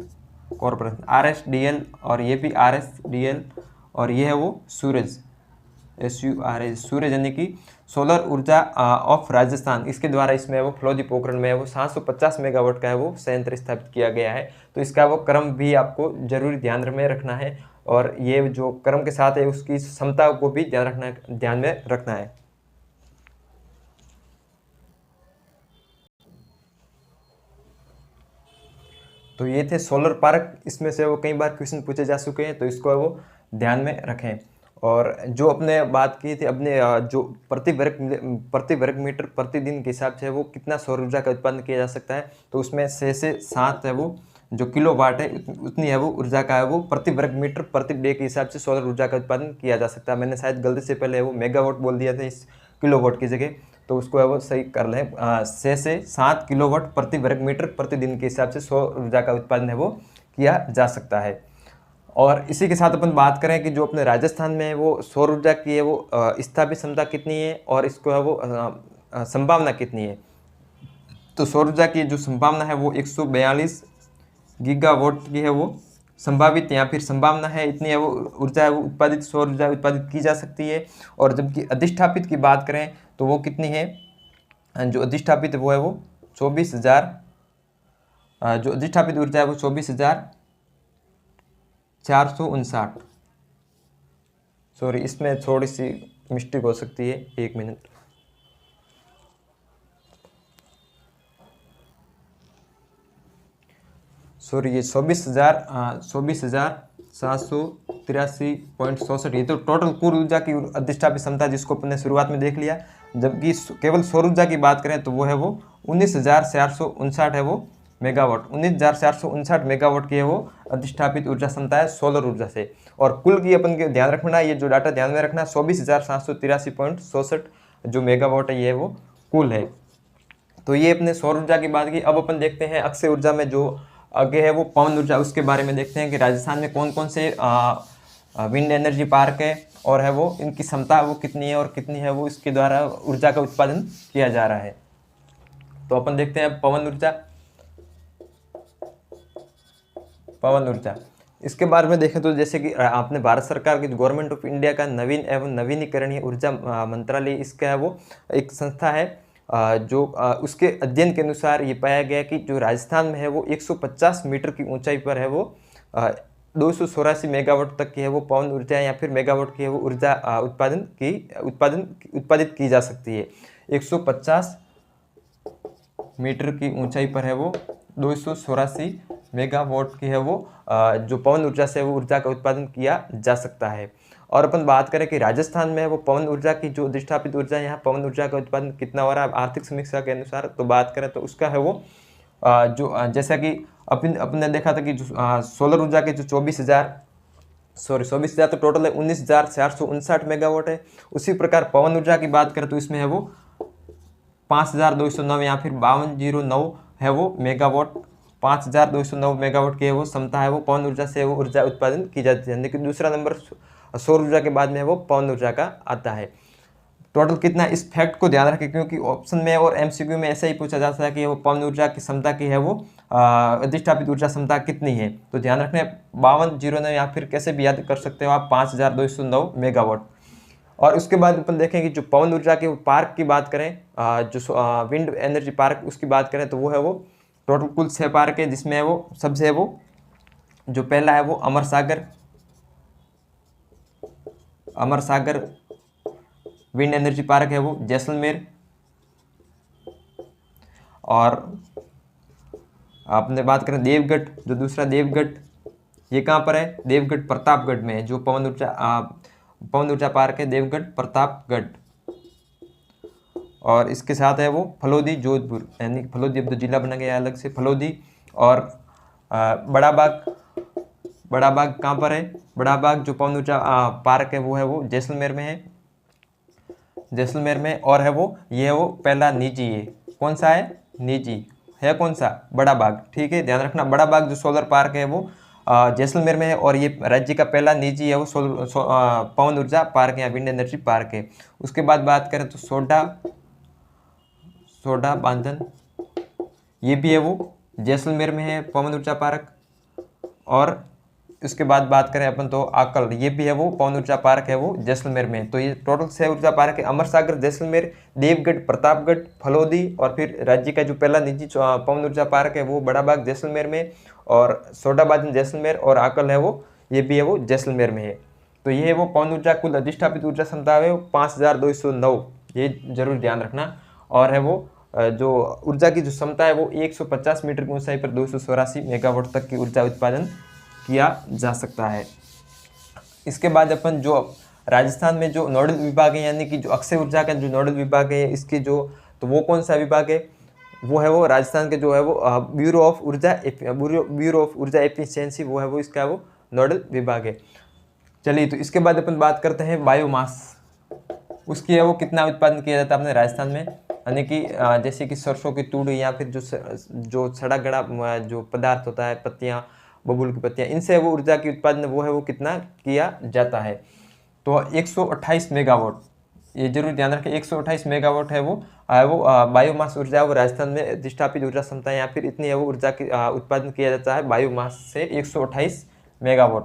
corporation RSDL, और ये भी RSDL, और ये है वो सूरज SURJ, सूरज, यानी कि सोलर ऊर्जा ऑफ राजस्थान, इसके द्वारा इसमें वो फलोदी पोखरण में वो 750 मेगावाट का है वो संयंत्र स्थापित किया गया है। तो इसका वो क्रम भी आपको जरूरी ध्यान में रखना है। और ये जो क्रम के साथ है उसकी क्षमता को भी ध्यान में रखना है। तो ये थे सोलर पार्क, इसमें से वो कई बार क्वेश्चन पूछे जा चुके हैं, तो इसको वो ध्यान में रखें। और जो अपने बात की थी अपने जो प्रति वर्ग मीटर प्रतिदिन के हिसाब से वो कितना सौर ऊर्जा का उत्पादन किया जा सकता है, तो उसमें 6 से 7 है वो जो किलोवाट है उतनी है वो ऊर्जा का है वो प्रति वर्ग मीटर प्रति डे के हिसाब से सौर ऊर्जा का उत्पादन किया जा सकता है। मैंने शायद गलती से पहले वो मेगावाट बोल दिया था इस किलोवाट की जगह, तो उसको है वो सही कर लें। 6 से 7 किलोवाट प्रति वर्ग मीटर प्रतिदिन के हिसाब से सौर ऊर्जा का उत्पादन है वो किया जा सकता है। और इसी के साथ अपन बात करें कि जो अपने राजस्थान में है वो सौर ऊर्जा की है वो स्थापित क्षमता कितनी है और इसको है वो संभावना कितनी है। तो सौर ऊर्जा की जो संभावना है वो 142 गीगावाट की है वो संभावित या फिर संभावना है, इतनी है वो ऊर्जा है वो उत्पादित सौर ऊर्जा उत्पादित की जा सकती है। और जबकि अधिष्ठापित की बात करें तो वो कितनी है, जो अधिष्ठापित वो है वो 24,000, जो अधिष्ठापित ऊर्जा है वो 24,459। सॉरी, इसमें थोड़ी सी मिस्टेक हो सकती है, 1 मिनट। सॉरी, ये 24,783.67, ये तो टोटल कुल ऊर्जा की अधिष्ठापित क्षमता जिसको अपने शुरुआत में देख लिया। जबकि केवल सौर ऊर्जा की बात करें तो वो है वो 19,459 है वो मेगावाट, 19,459 मेगावाट की है वो अधिष्ठापित ऊर्जा क्षमता है सोलर ऊर्जा से। और कुल की अपन के ध्यान रखना, ये जो डाटा ध्यान में रखना, 24,783.67 जो मेगावाट है ये वो कुल है। तो ये अपने सौर ऊर्जा की बात की। अब अपन देखते हैं अक्षय ऊर्जा में जो आगे है वो पवन ऊर्जा, उसके बारे में देखते हैं कि राजस्थान में कौन कौन से विंड एनर्जी पार्क है और है वो इनकी क्षमता वो कितनी है और कितनी है वो इसके द्वारा ऊर्जा का उत्पादन किया जा रहा है। तो अपन देखते हैं पवन ऊर्जा। पवन ऊर्जा इसके बारे में देखें तो जैसे कि आपने भारत सरकार की गवर्नमेंट ऑफ इंडिया का नवीन एवं नवीनीकरणीय ऊर्जा मंत्रालय, इसका है वो एक संस्था है जो उसके अध्ययन के अनुसार ये पाया गया कि जो राजस्थान में है वो 150 मीटर की ऊंचाई पर है वो 284 मेगावाट तक की है वो पवन ऊर्जा या फिर मेगावाट की है वो ऊर्जा उत्पादित की जा सकती है। 150 मीटर की ऊंचाई पर है वो 284 मेगावाट की है वो जो पवन ऊर्जा से वो ऊर्जा का उत्पादन किया जा सकता है। और अपन बात करें कि राजस्थान में है वो पवन ऊर्जा की जो अधिष्ठापित ऊर्जा है, यहाँ पवन ऊर्जा का उत्पादन कितना हो रहा है आर्थिक समीक्षा के अनुसार, तो बात करें तो उसका है वो जो जैसा कि अपने देखा था कि जो सोलर ऊर्जा के जो 24,000 तो टोटल है 19,459 मेगावाट है। उसी प्रकार पवन ऊर्जा की बात करें तो इसमें है वो 5,209 या फिर 5209 है वो मेगावाट, 5,209 मेगावाट की है वो क्षमता है वो पवन ऊर्जा से वो ऊर्जा उत्पादन की जाती है। लेकिन दूसरा नंबर सौर ऊर्जा के बाद में वो पवन ऊर्जा का आता है। टोटल कितना, इस फैक्ट को ध्यान रखें क्योंकि ऑप्शन में और एमसीक्यू में ऐसा ही पूछा जाता है कि वो पवन ऊर्जा की क्षमता की है वो अधिष्ठापित ऊर्जा क्षमता कितनी है, तो ध्यान रखना 5209 या फिर कैसे भी याद कर सकते हो आप 5,209 मेगावाट। और उसके बाद अपन देखें कि जो पवन ऊर्जा के पार्क की बात करें, जो विंड एनर्जी पार्क उसकी बात करें तो वो है वो टोटल कुल 6 पार्क है, जिसमें है वो सबसे है वो जो पहला है वो अमर सागर विंड एनर्जी पार्क है वो जैसलमेर। और आपने बात करें देवगढ़, जो दूसरा देवगढ़, ये कहाँ पर है, देवगढ़ प्रतापगढ़ में है जो पवन ऊर्जा पार्क है देवगढ़ प्रतापगढ़। और इसके साथ है वो फलोदी जोधपुर, यानी फलोदी अब तो जिला बना गया अलग से फलोदी। और बड़ा बाग कहाँ पर है, बड़ा बाग जो पवन ऊर्जा पार्क है वो जैसलमेर में है, जैसलमेर में। और है वो ये है वो पहला निजी है, कौन सा है, निजी है, कौन सा, बड़ा बाग, ठीक है ध्यान रखना। बड़ा बाग जो सोलर पार्क है वो जैसलमेर में है और ये राज्य का पहला निजी है वो पवन ऊर्जा पार्क है या विंड एनर्जी पार्क है। उसके बाद बात करें तो सोडा बांधन, ये भी है वो जैसलमेर में है पवन ऊर्जा पार्क। और उसके बाद बात करें अपन तो आकल, ये भी है वो पवन ऊर्जा पार्क है वो जैसलमेर में। तो ये टोटल 6 ऊर्जा पार्क है, अमर सागर, जैसलमेर, देवगढ़, प्रतापगढ़, फलोदी और फिर राज्य का जो पहला निजी पवन ऊर्जा पार्क है वो बड़ा बाग जैसलमेर में, और सोडाबाजन जैसलमेर और आकल है वो ये भी है वो जैसलमेर में है। तो ये है वो पवन ऊर्जा, कुल अधिष्ठापित ऊर्जा क्षमता है वो 5209, ये जरूर ध्यान रखना। और है वो जो ऊर्जा की जो क्षमता है वो 150 मीटर की ऊंचाई पर 284 मेगावाट तक की ऊर्जा उत्पादन किया जा सकता है। इसके बाद अपन जो राजस्थान में जो नोडल विभाग है, यानी कि जो अक्षय ऊर्जा का जो नोडल विभाग है इसके जो, तो वो कौन सा विभाग है, वो है वो राजस्थान के जो है वो ब्यूरो ऑफ ऊर्जा एफिशिएंसी, वो है वो इसका वो नोडल विभाग है। चलिए, तो इसके बाद अपन बात करते हैं बायोमास। उसकी है वो कितना उत्पादन किया जाता है अपने राजस्थान में, यानी कि जैसे कि सरसों की तूड़ या फिर जो सड़ा गड़ा जो पदार्थ होता है, पत्तियाँ, बबूल की पत्तियाँ, इनसे वो ऊर्जा की उत्पादन वो है वो कितना किया जाता है। तो 128 मेगावाट, ये जरूर ध्यान रखें, 128 मेगावाट है वो बायोमास ऊर्जा वो राजस्थान में अधिष्ठापित ऊर्जा क्षमता है, या फिर इतनी है वो ऊर्जा की उत्पादन किया जाता है बायोमास से 128 मेगावाट,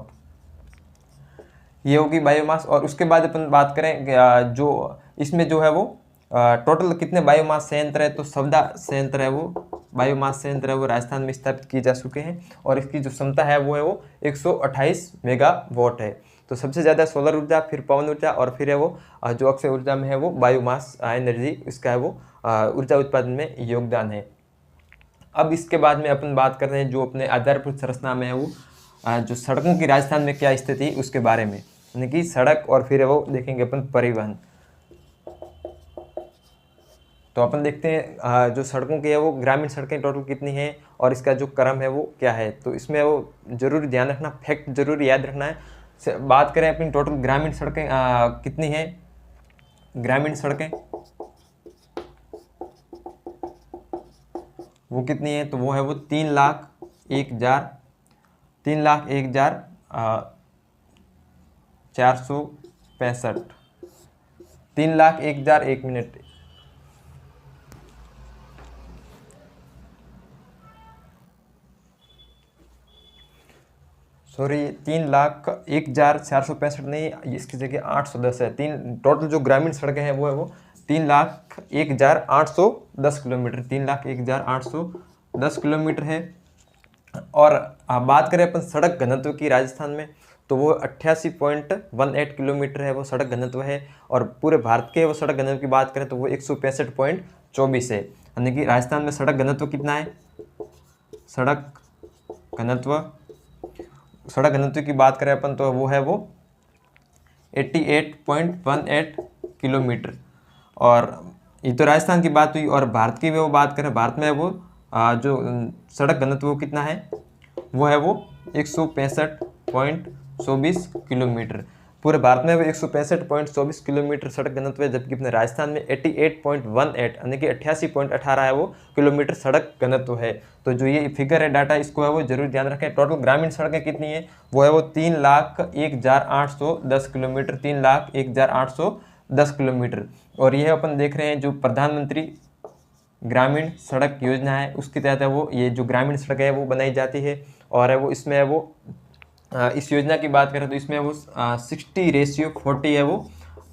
ये होगी बायोमास। और उसके बाद अपन बात करें जो इसमें जो है वो टोटल कितने बायोमास संयंत्र है, तो 14 संयंत्र है वो बायोमास संयंत्र है वो राजस्थान में स्थापित किए जा चुके हैं, और इसकी जो क्षमता है वो 128 मेगावाट है। तो सबसे ज़्यादा सोलर ऊर्जा, फिर पवन ऊर्जा, और फिर है वो जो अक्षय ऊर्जा में है वो बायोमास एनर्जी, इसका है वो ऊर्जा उत्पादन में योगदान है। अब इसके बाद में अपन बात कर रहे हैं जो अपने आधारभूत संरचना में है वो जो सड़कों की राजस्थान में क्या स्थिति है उसके बारे में, यानी कि सड़क, और फिर है वो देखेंगे अपन परिवहन। तो अपन देखते हैं जो सड़कों की है वो ग्रामीण सड़कें टोटल कितनी हैं और इसका जो क्रम है वो क्या है। तो इसमें वो जरूर ध्यान रखना, फैक्ट जरूर याद रखना है। बात करें अपनी टोटल ग्रामीण सड़कें कितनी हैं, ग्रामीण सड़कें वो कितनी है, तो वो है वो 3,01,465 3,01,000 एक मिनट, सॉरी 3,01,465 नहीं, इसकी जगह 810 है। टोटल जो ग्रामीण सड़कें हैं वो है वो 3,01,810 किलोमीटर, 3,01,810 किलोमीटर है। और बात करें अपन सड़क घनत्व की राजस्थान में, तो वो 88.18 किलोमीटर है वो सड़क घनत्व है। और पूरे भारत के वो सड़क घनत्व की बात करें तो वो 165.24 है, यानी कि राजस्थान में सड़क घनत्व कितना है, सड़क घनत्व की बात करें अपन तो वो है वो 88.18 किलोमीटर। और ये तो राजस्थान की बात हुई, और भारत की वो बात करें, भारत में वो जो सड़क घनत्व कितना है वो है वो 165.24 किलोमीटर। पूरे भारत में वो 165.24 किलोमीटर सड़क घनत्व है, जबकि अपने राजस्थान में 88.18 यानी कि 88.18 है वो किलोमीटर सड़क घनत्व है। तो जो ये फिगर है, डाटा, इसको है वो जरूर ध्यान रखें। टोटल ग्रामीण सड़कें कितनी है, वो है वो 3,01,810 किलोमीटर, 3,01,810 किलोमीटर। और ये अपन देख रहे हैं जो प्रधानमंत्री ग्रामीण सड़क योजना है उसके तहत है वो ये जो ग्रामीण सड़क है वो बनाई जाती है। और है वो इसमें है वो इस योजना की बात करें तो इसमें वो 60:40 है वो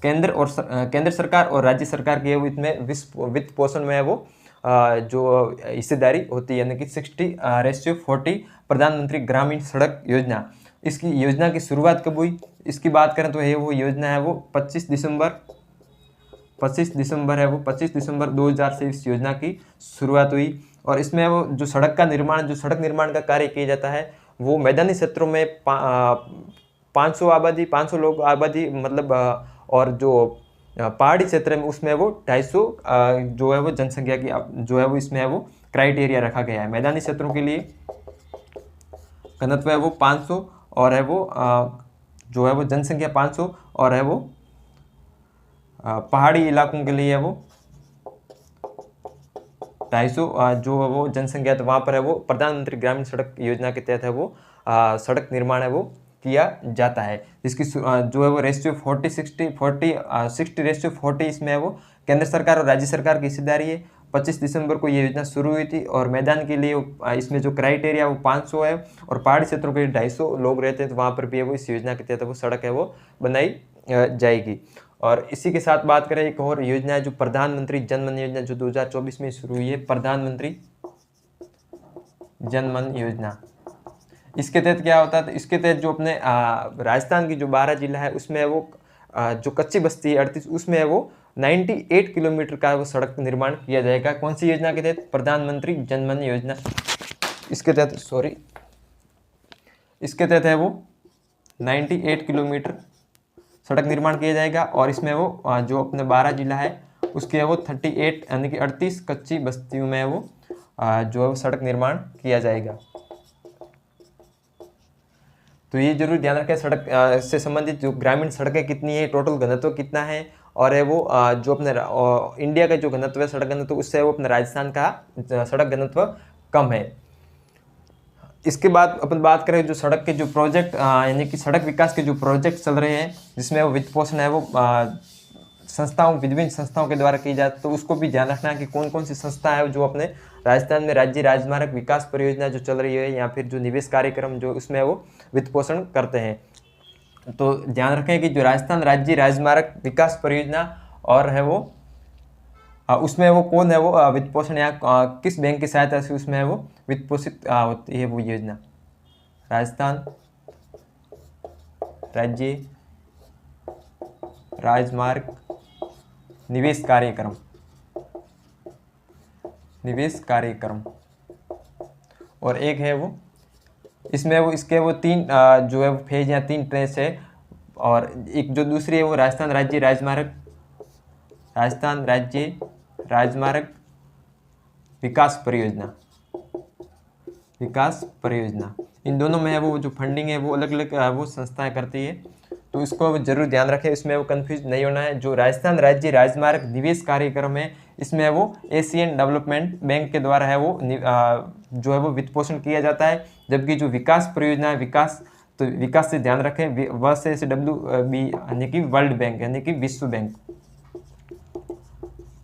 केंद्र सरकार और राज्य सरकार की है वो इसमें वित्त पोषण में है वो जो हिस्सेदारी होती है, यानी कि 60:40 प्रधानमंत्री ग्रामीण सड़क योजना। इसकी योजना की शुरुआत कब हुई, इसकी बात करें तो है वो योजना है वो 25 दिसंबर है वो 25 दिसंबर 2000 से इस योजना की शुरुआत हुई। और इसमें वो जो सड़क निर्माण का कार्य किया जाता है वो मैदानी क्षेत्रों में 500 लोग आबादी मतलब, और जो पहाड़ी क्षेत्र में उसमें वो 250 जो है वो जनसंख्या की जो है वो इसमें है वो क्राइटेरिया रखा गया है। मैदानी क्षेत्रों के लिए घनत्व है वो 500, और है वो जो है वो जनसंख्या 500, और है वो पहाड़ी इलाकों के लिए है वो 250 जो है वो जनसंख्या, तो वहाँ पर है वो प्रधानमंत्री ग्रामीण सड़क योजना के तहत है वो सड़क निर्माण है वो किया जाता है। जिसकी जो है वो रेशियो 60:40 इसमें है वो केंद्र सरकार और राज्य सरकार की हिस्सेदारी है। 25 दिसंबर को ये योजना शुरू हुई थी, और मैदान के लिए इसमें जो क्राइटेरिया वो 500 है, और पहाड़ी क्षेत्रों के 250 लोग रहते हैं, तो वहाँ पर भी है वो इस योजना के तहत वो सड़क है वो बनाई जाएगी। और इसी के साथ बात करें एक और योजना है जो प्रधानमंत्री जन धन योजना, जो 2024 में शुरू हुई है। प्रधानमंत्री जन धन योजना, इसके तहत क्या होता है, तो इसके तहत जो अपने राजस्थान की जो 12 जिला है उसमें है वो जो कच्ची बस्ती है 38, उसमें है वो 98 किलोमीटर का वो सड़क निर्माण किया जाएगा। कौन सी योजना के तहत? प्रधानमंत्री जनधन योजना, इसके तहत, सॉरी, इसके तहत है वो 98 किलोमीटर सड़क निर्माण किया जाएगा। और इसमें वो जो अपने 12 जिला है उसके है वो 38 यानी कि 38 कच्ची बस्तियों में वो जो है वो सड़क निर्माण किया जाएगा। तो ये जरूर ध्यान रखें, सड़क से संबंधित जो ग्रामीण सड़कें कितनी है, टोटल घनत्व कितना है, और है वो जो अपने इंडिया का जो घनत्व है सड़क घनत्व, उससे वो अपने राजस्थान का सड़क घनत्व कम है। इसके बाद अपन बात करें जो सड़क के जो प्रोजेक्ट यानी कि सड़क विकास के जो प्रोजेक्ट चल रहे हैं जिसमें वो वित्त पोषण है वो संस्थाओं, विभिन्न संस्थाओं के द्वारा की जाती, तो उसको भी ध्यान रखना है कि कौन कौन सी संस्था है जो अपने राजस्थान में राज्य राजमार्ग विकास परियोजना जो चल रही है या फिर जो निवेश कार्यक्रम जो उसमें वो वित्त पोषण करते हैं। तो ध्यान रखें कि जो राजस्थान राज्य राजमार्ग विकास परियोजना और है वो उसमें वो कौन है वो वित्त पोषण या किस बैंक की सहायता से उसमें है वो वित्त पोषित होती है वो योजना? राजस्थान राज्य राजमार्ग निवेश कार्यक्रम, निवेश कार्यक्रम। और एक है वो इसमें वो इसके वो 3 जो है वो फेज या 3 ट्रेस है। और एक जो दूसरी है वो राजस्थान राज्य राजमार्ग, राजस्थान राज्य राजमार्ग विकास परियोजना, विकास परियोजना। इन दोनों में है वो जो फंडिंग है वो अलग अलग वो संस्थाएं करती है, तो इसको जरूर ध्यान रखें, इसमें वो कंफ्यूज नहीं होना है। जो राजस्थान राज्य राजमार्ग निवेश कार्यक्रम है इसमें वो एशियन डेवलपमेंट बैंक के द्वारा है वो जो है वो वित्त पोषण किया जाता है। जबकि जो विकास परियोजना है विकास, तो विकास से ध्यान रखें, व से WB यानी कि वर्ल्ड बैंक यानी कि विश्व बैंक,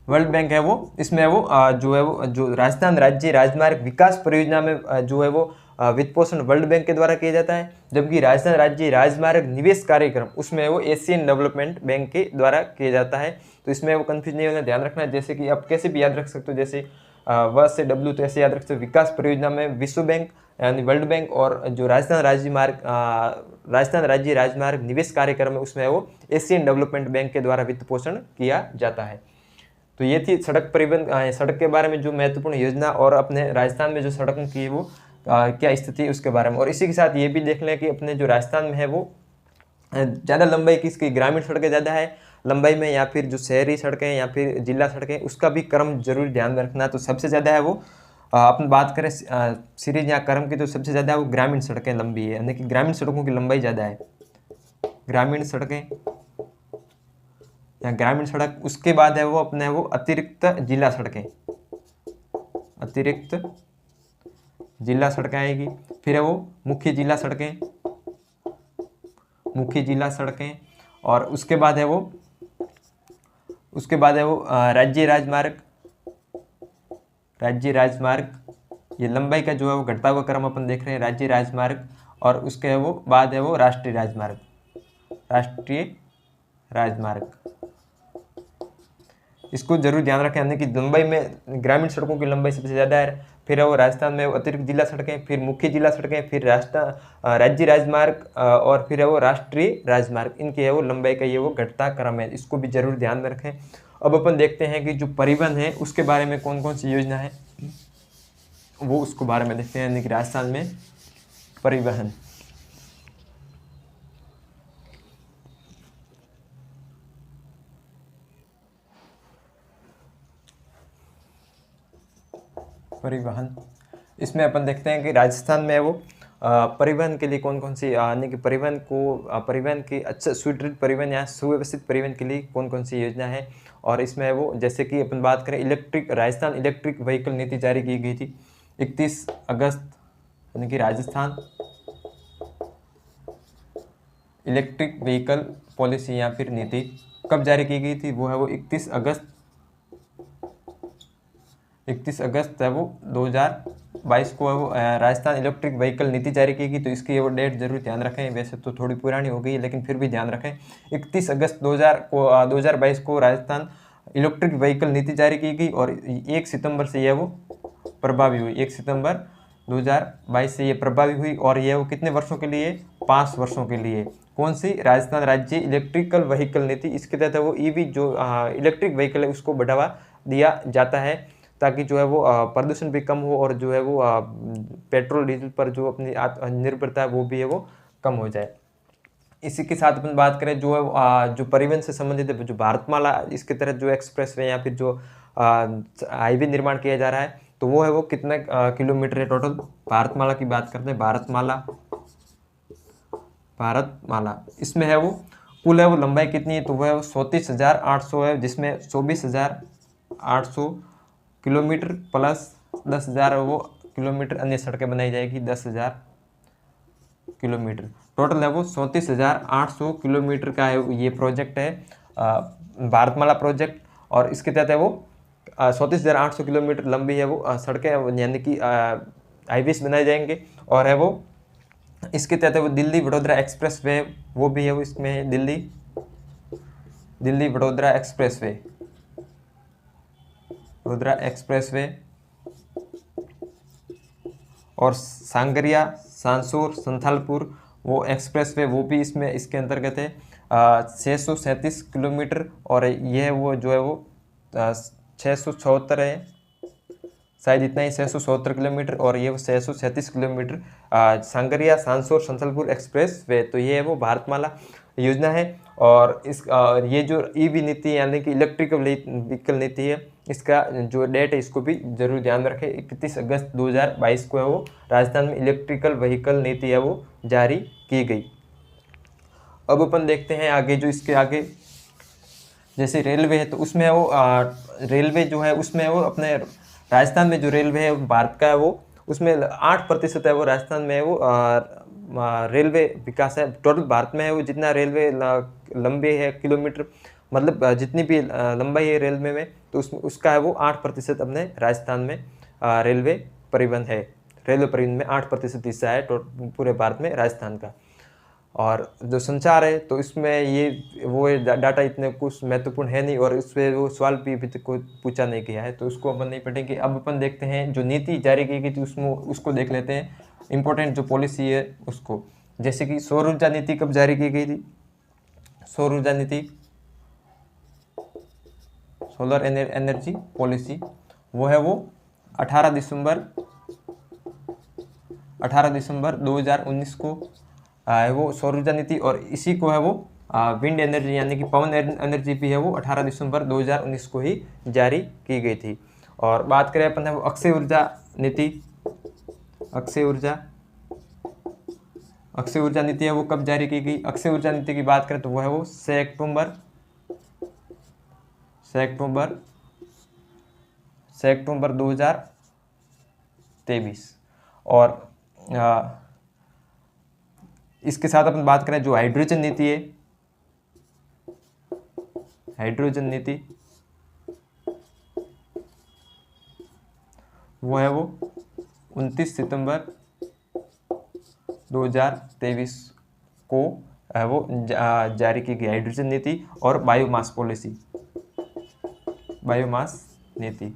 वर्ल्ड बैंक है वो, इसमें वो जो है वो जो राजस्थान राज्य राजमार्ग विकास परियोजना में जो है वो वित्त पोषण वर्ल्ड बैंक के द्वारा किया जाता है। जबकि राजस्थान राज्य राजमार्ग निवेश कार्यक्रम उसमें वो एशियन डेवलपमेंट बैंक के द्वारा किया जाता है। तो इसमें वो कंफ्यूज नहीं होना, ध्यान रखना है। जैसे कि आप कैसे भी याद रख सकते हो, जैसे व से W, तो ऐसे याद रख सकते हो। विकास परियोजना में विश्व बैंक यानी वर्ल्ड बैंक, और जो राजस्थान राज्य राजमार्ग निवेश कार्यक्रम है उसमें वो एशियन डेवलपमेंट बैंक के द्वारा वित्त पोषण किया जाता है। तो ये थी सड़क परिवहन, सड़क के बारे में जो महत्वपूर्ण योजना और अपने राजस्थान में जो सड़कों की है वो क्या स्थिति है उसके बारे में। और इसी के साथ ये भी देख लें कि अपने जो राजस्थान में है वो ज़्यादा लंबाई किसकी, ग्रामीण सड़कें ज़्यादा है लंबाई में या फिर जो शहरी सड़कें या फिर जिला सड़कें, उसका भी क्रम जरूर ध्यान में रखना। तो सबसे ज़्यादा है वो अपन बात करें सीरीज या क्रम की, तो सबसे ज़्यादा वो ग्रामीण सड़कें लंबी है, यानी कि ग्रामीण सड़कों की लंबाई ज़्यादा है, ग्रामीण सड़कें या ग्रामीण सड़क। उसके बाद है वो अपने वो अतिरिक्त जिला सड़कें, अतिरिक्त जिला सड़कें आएगी। फिर है वो मुख्य जिला सड़कें, मुख्य जिला सड़कें। और उसके बाद है वो राज्य राजमार्ग, राज्य राजमार्ग। ये लंबाई का जो है वो घटता हुआ क्रम अपन देख रहे हैं, राज्य राजमार्ग। और उसके है वो बाद है वो राष्ट्रीय राजमार्ग, राष्ट्रीय राजमार्ग। इसको जरूर ध्यान रखें, यानी कि लंबाई में ग्रामीण सड़कों की लंबाई सबसे ज़्यादा है। फिर है वो राजस्थान में अतिरिक्त जिला सड़कें, फिर मुख्य जिला सड़कें, फिर राज्य राजमार्ग, और फिर है वो राष्ट्रीय राजमार्ग। इनकी है वो लंबाई का ये वो घटता क्रम है, इसको भी जरूर ध्यान में रखें। अब अपन देखते हैं कि जो परिवहन है उसके बारे में कौन कौन सी योजना है वो उसको बारे में देखते हैं, यानी कि राजस्थान में परिवहन। परिवहन, इसमें अपन देखते हैं कि राजस्थान में वो परिवहन के लिए कौन कौन सी यानी कि परिवहन की अच्छा स्वीकृत परिवहन या सुव्यवस्थित परिवहन के लिए कौन कौन सी योजना है। और इसमें वो जैसे कि अपन बात करें राजस्थान इलेक्ट्रिक व्हीकल नीति जारी की गई थी 31 अगस्त, यानी कि राजस्थान इलेक्ट्रिक व्हीकल पॉलिसी या फिर नीति कब जारी की गई थी, वो है वो 31 अगस्त है वो 2022 को है वो राजस्थान इलेक्ट्रिक व्हीकल नीति जारी की गई। तो इसकी वो डेट जरूर ध्यान रखें, वैसे तो थोड़ी पुरानी हो गई है लेकिन फिर भी ध्यान रखें। 31 अगस्त 2022 को राजस्थान इलेक्ट्रिक व्हीकल नीति जारी की गई और 1 सितंबर से यह वो प्रभावी हुई, 1 सितंबर 2022 से ये प्रभावी हुई और ये वो कितने वर्षों के लिए, 5 वर्षों के लिए। कौन सी, राजस्थान राज्य इलेक्ट्रिकल व्हीकल नीति। इसके तहत वो ईवी जो इलेक्ट्रिक व्हीकल है उसको बढ़ावा दिया जाता है, ताकि जो है वो प्रदूषण भी कम हो और जो है वो पेट्रोल डीजल पर जो अपनी निर्भरता है वो भी है वो कम हो जाए। इसी के साथ अपन बात करें जो है जो परिवहन से संबंधित है, जो भारतमाला इसके तहत जो एक्सप्रेस वे या फिर जो हाईवे निर्माण किया जा रहा है, तो वो है वो कितने किलोमीटर है टोटल। भारतमाला की बात करते हैं, भारतमाला इसमें है वो कुल है वो लंबाई कितनी है, तो वो है 34,800 है, जिसमें 24,800 किलोमीटर प्लस 10,000 वो किलोमीटर अन्य सड़कें बनाई जाएगी, 10,000 किलोमीटर टोटल है वो 34,800 किलोमीटर का है ये प्रोजेक्ट है, भारतमाला प्रोजेक्ट। और इसके तहत है वो 34,800 किलोमीटर लंबी है वो सड़कें यानी कि हाईवेज बनाए जाएंगे। और है वो इसके तहत है वो दिल्ली वडोदरा एक्सप्रेस वे, वो भी है वो इसमें है दिल्ली वडोदरा एक्सप्रेस वे, और सांगरिया सांसूर संथालपुर वो एक्सप्रेस वे, वो भी इसमें इसके अंतर्गत है। 637 किलोमीटर और यह वो जो है वो 674 है, शायद इतना ही, 674 किलोमीटर और ये 637 किलोमीटर सांगरिया सांसूर संथालपुर एक्सप्रेस वे। तो ये है वो भारतमाला योजना है। और इस ये जो ईवी नीति यानी कि इलेक्ट्रिकल व्हीकल नीति है, इसका जो डेट है इसको भी जरूर ध्यान में रखें। 31 अगस्त 2022 को है वो राजस्थान में इलेक्ट्रिकल व्हीकल नीति है वो जारी की गई। अब अपन देखते हैं आगे, जो इसके आगे जैसे रेलवे है, तो उसमें है वो रेलवे जो है उसमें है वो अपने राजस्थान में जो रेलवे है भारत का है वो उसमें 8% है वो राजस्थान में है वो रेलवे विकास है। टोटल भारत में है वो जितना रेलवे लंबे है किलोमीटर, मतलब जितनी भी लंबाई है रेलवे में, तो उसका है वो 8% अपने राजस्थान में रेलवे परिवहन है। रेलवे परिवहन में 8% हिस्सा है पूरे भारत में राजस्थान का। और जो संचार है, तो इसमें ये वो डाटा इतने कुछ महत्वपूर्ण है नहीं, और इस पर वो सवाल भी अभी तक कोई पूछा नहीं गया है, तो उसको अपन नहीं पढ़ेंगे। अब अपन देखते हैं जो नीति जारी की गई थी उसमें, उसको देख लेते हैं इम्पोर्टेंट जो पॉलिसी है उसको। जैसे कि सौर ऊर्जा नीति कब जारी की गई थी, सौर ऊर्जा नीति, सोलर एनर्जी पॉलिसी, वो है वो 18 दिसंबर 2019 को है वो सौर ऊर्जा नीति। और इसी को है वो विंड एनर्जी यानी कि पवन एनर्जी भी है वो 18 दिसंबर 2019 को ही जारी की गई थी। और बात करें अपन है वो अक्षय ऊर्जा नीति, अक्षय ऊर्जा नीति है वो कब जारी की गई। अक्षय ऊर्जा नीति की बात करें तो वो है वो 6 अक्टूबर 2023। और इसके साथ अपन बात करें जो हाइड्रोजन नीति है, हाइड्रोजन नीति वो है वो 29 सितंबर 2023 को है वो जारी की गई हाइड्रोजन नीति। और बायोमास पॉलिसी, बायोमास नीति,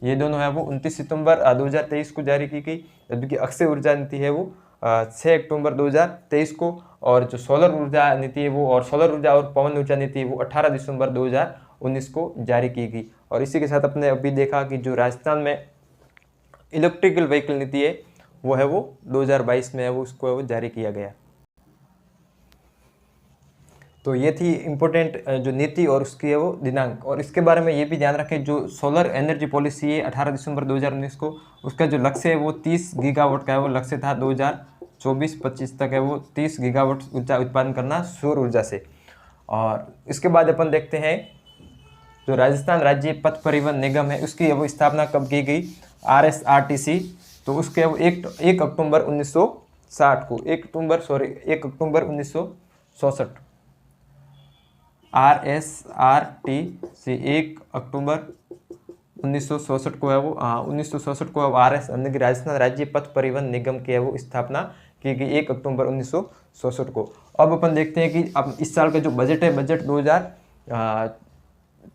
ये दोनों है वो 29 सितंबर 2023 को जारी की गई, जबकि अक्षय ऊर्जा नीति है वो 6 अक्टूबर 2023 को। और जो सोलर ऊर्जा नीति है वो, और सोलर ऊर्जा और पवन ऊर्जा नीति है वो 18 दिसंबर 2019 को जारी की गई। और इसी के साथ अपने अभी देखा कि जो राजस्थान में इलेक्ट्रिकल व्हीकल नीति है वो है वो 2022 में है वो उसको है वो जारी किया गया। तो ये थी इम्पोर्टेंट जो नीति और उसकी है वो दिनांक। और इसके बारे में ये भी ध्यान रखें जो सोलर एनर्जी पॉलिसी है 18 दिसंबर 2019 को, उसका जो लक्ष्य है वो 30 गीगावाट का है वो लक्ष्य था। 2024-25 तक है वो 30 गीगावाट ऊर्जा उत्पादन करना सौर ऊर्जा से। और इसके बाद अपन देखते हैं जो राजस्थान राज्य पथ परिवहन निगम है उसकी वो स्थापना कब की गई, RSRTC। तो उसके वो 1 अक्टूबर 1960 को, 1 अक्टूबर 1967, RSRTC 1 अक्टूबर 1967 को है वो 1967 को राजस्थान राज्य पथ परिवहन निगम की है वो स्थापना की गई 1 अक्टूबर 1967 को। अब अपन देखते हैं कि अब इस साल का जो बजट है, बजट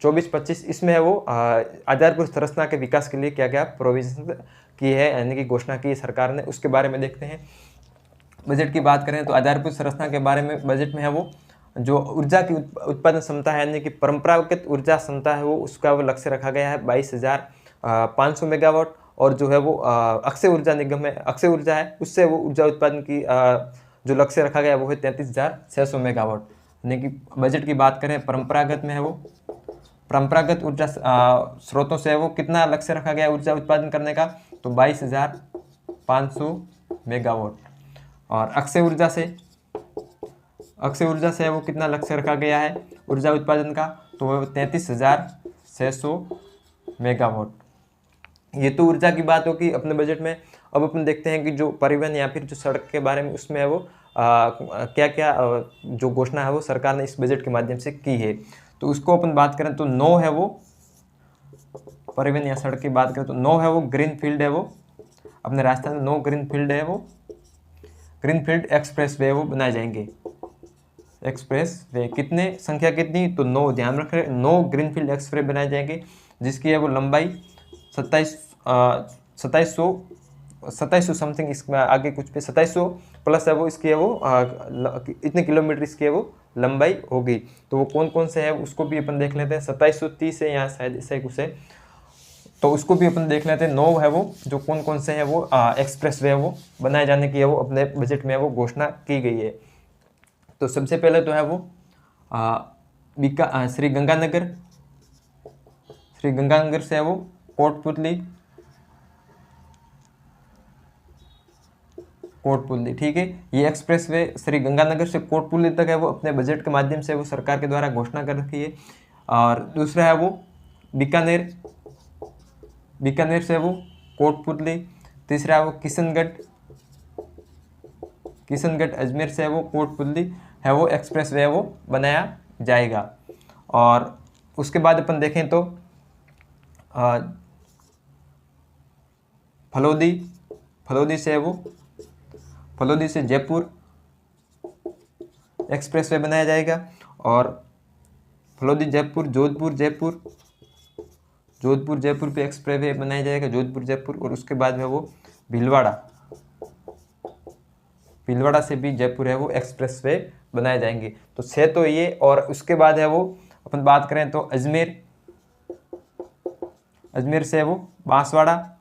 24-25 इसमें है वो आधारभूत संरचना के विकास के लिए क्या क्या प्रोविजन की है, यानी कि घोषणा की है सरकार ने, उसके बारे में देखते हैं। बजट की बात करें तो आधारभूत संरचना के बारे में बजट में है वो जो ऊर्जा की उत्पादन क्षमता है, यानी कि परंपरागत ऊर्जा क्षमता है वो, उसका वो लक्ष्य रखा गया है 22,500 मेगावाट। और जो है वो अक्षय ऊर्जा निगम है, अक्षय ऊर्जा है, उससे वो ऊर्जा उत्पादन की जो लक्ष्य रखा गया वो है 33,600 मेगावाट। यानी कि बजट की बात करें परंपरागत में है वो, परंपरागत ऊर्जा स्रोतों से है वो कितना लक्ष्य रखा गया ऊर्जा उत्पादन करने का, तो 22,500 मेगावाट। और अक्षय ऊर्जा से है वो कितना लक्ष्य रखा गया है ऊर्जा उत्पादन का, तो वो 33,600 मेगावाट। ये तो ऊर्जा की बात होगी अपने बजट में। अब अपन देखते हैं कि जो परिवहन या फिर जो सड़क के बारे में उसमें है वो क्या क्या जो घोषणा है वो सरकार ने इस बजट के माध्यम से की है। तो उसको अपन बात करें तो 9 है वो परिवहन या सड़क की बात करें तो 9 है वो ग्रीन फील्ड है वो, अपने राजस्थान में 9 ग्रीन फील्ड है वो, ग्रीन फील्ड एक्सप्रेस वे वो बनाए जाएंगे। एक्सप्रेस वे कितने संख्या कितनी, तो 9, ध्यान रख रहे 9 ग्रीन फील्ड एक्सप्रेस बनाए जाएंगे, जिसकी है वो लंबाई 2700 समथिंग, इसमें आगे कुछ पे 2700 प्लस है वो, इसकी है वो इतने किलोमीटर इसकी है वो लंबाई होगी। तो वो कौन कौन से है उसको भी अपन देख लेते हैं। 2730 है यहाँ शायद ऐसा कुछ है, तो उसको भी अपन देख लेते हैं। 9 है वो जो कौन कौन से है वो एक्सप्रेस वे वो बनाए जाने की है वो अपने बजट में वो घोषणा की गई है। तो सबसे पहले तो है वो श्री गंगानगर से है वो कोटपुतली, ठीक है। ये एक्सप्रेस वे श्री गंगानगर से कोटपुतली तक है वो अपने बजट के माध्यम से वो सरकार के द्वारा घोषणा कर रखी है। और दूसरा है वो बीकानेर से वो कोटपुतली। तीसरा है वो किशनगढ़ अजमेर से है वो कोटपुतली है वो एक्सप्रेस वे वो बनाया जाएगा। और उसके बाद अपन देखें तो फलोदी से है वो फलोदी से जयपुर एक्सप्रेस वे बनाया जाएगा। और फलोदी जयपुर जोधपुर जयपुर पे एक्सप्रेस वे बनाया जाएगा, जोधपुर जयपुर। और उसके बाद में वो भीलवाड़ा से भी जयपुर है वो एक्सप्रेस वे बनाए जाएंगे। तो 6 तो ये। और उसके बाद है वो अपन बात करें तो अजमेर से है वो बांसवाड़ा।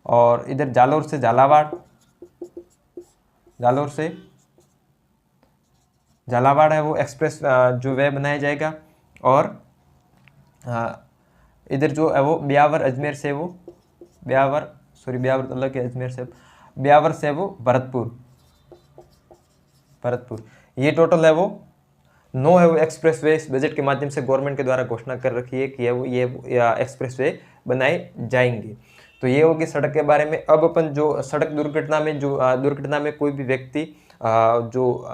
और इधर जालोर से झालावाड़ है वो एक्सप्रेस जो वे बनाया जाएगा। और इधर जो है वो ब्यावर अजमेर से वो ब्यावर तो अलग है अजमेर से, ब्यावर से वो भरतपुर। ये टोटल है वो 9 है वो एक्सप्रेस वे इस बजट के माध्यम से गवर्नमेंट के द्वारा घोषणा कर रखी है कि ये एक्सप्रेस वे बनाए जाएंगे। तो ये होगी सड़क के बारे में। अब अपन जो सड़क दुर्घटना में कोई भी व्यक्ति जो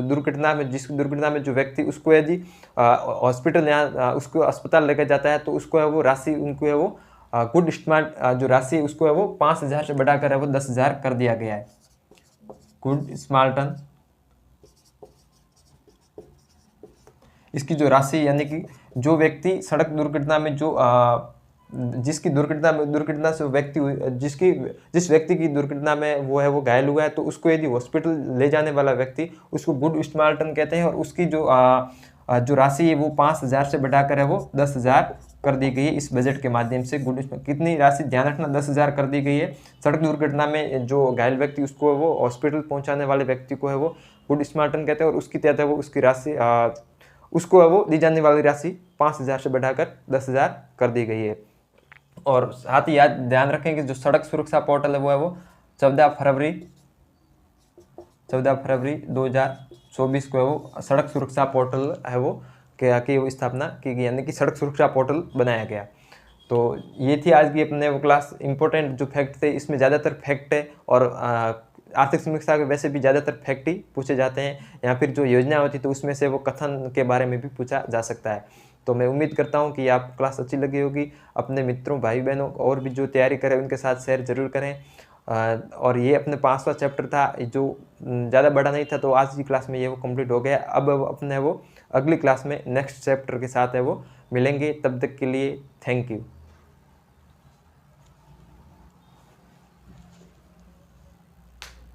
दुर्घटना में जो व्यक्ति उसको यदि हॉस्पिटल या उसको अस्पताल लेकर जाता है तो उसको है वो राशि उनको है वो गुड स्मार्ट जो राशि उसको है वो 5,000 से बढ़ाकर है वो 10,000 कर दिया गया है। गुड स्मार्टन इसकी जो राशि, यानी कि जो व्यक्ति सड़क दुर्घटना में जो जिसकी दुर्घटना से व्यक्ति जिस व्यक्ति की दुर्घटना में वो है वो घायल हुआ है, तो उसको यदि हॉस्पिटल ले जाने वाला व्यक्ति उसको गुड स्मार्टन कहते हैं। और उसकी जो राशि है वो 5,000 से बढ़ाकर है वो 10,000 कर दी गई है इस बजट के माध्यम से। कितनी राशि, ध्यान रखना 10,000 कर दी गई है। सड़क दुर्घटना में जो घायल व्यक्ति उसको वो हॉस्पिटल पहुंचाने वाले व्यक्ति को है वो गुड स्मार्टन कहते हैं। और उसकी तहत है वो उसकी राशि उसको है वो दी जाने वाली राशि 5,000 से बढ़ाकर 10,000 कर दी गई है। और साथ ही ध्यान रखें कि जो सड़क सुरक्षा पोर्टल है वो 14 फरवरी 2024 को है वो सड़क सुरक्षा पोर्टल है वो की वो स्थापना की गई, यानी कि सड़क सुरक्षा पोर्टल बनाया गया। तो ये थी आज की अपने वो क्लास। इंपॉर्टेंट जो फैक्ट थे इसमें ज़्यादातर फैक्ट है और आर्थिक समीक्षा के वैसे भी ज़्यादातर फैक्ट ही पूछे जाते हैं, या फिर जो योजना होती है तो उसमें से वो कथन के बारे में भी पूछा जा सकता है। तो मैं उम्मीद करता हूँ कि आप क्लास अच्छी लगी होगी। अपने मित्रों भाई बहनों और भी जो तैयारी करें उनके साथ शेयर जरूर करें। और ये अपने 5वां चैप्टर था जो ज़्यादा बड़ा नहीं था, तो आज की क्लास में ये वो कंप्लीट हो गया। अब अपने वो अगली क्लास में नेक्स्ट चैप्टर के साथ है वो मिलेंगे। तब तक के लिए थैंक यू।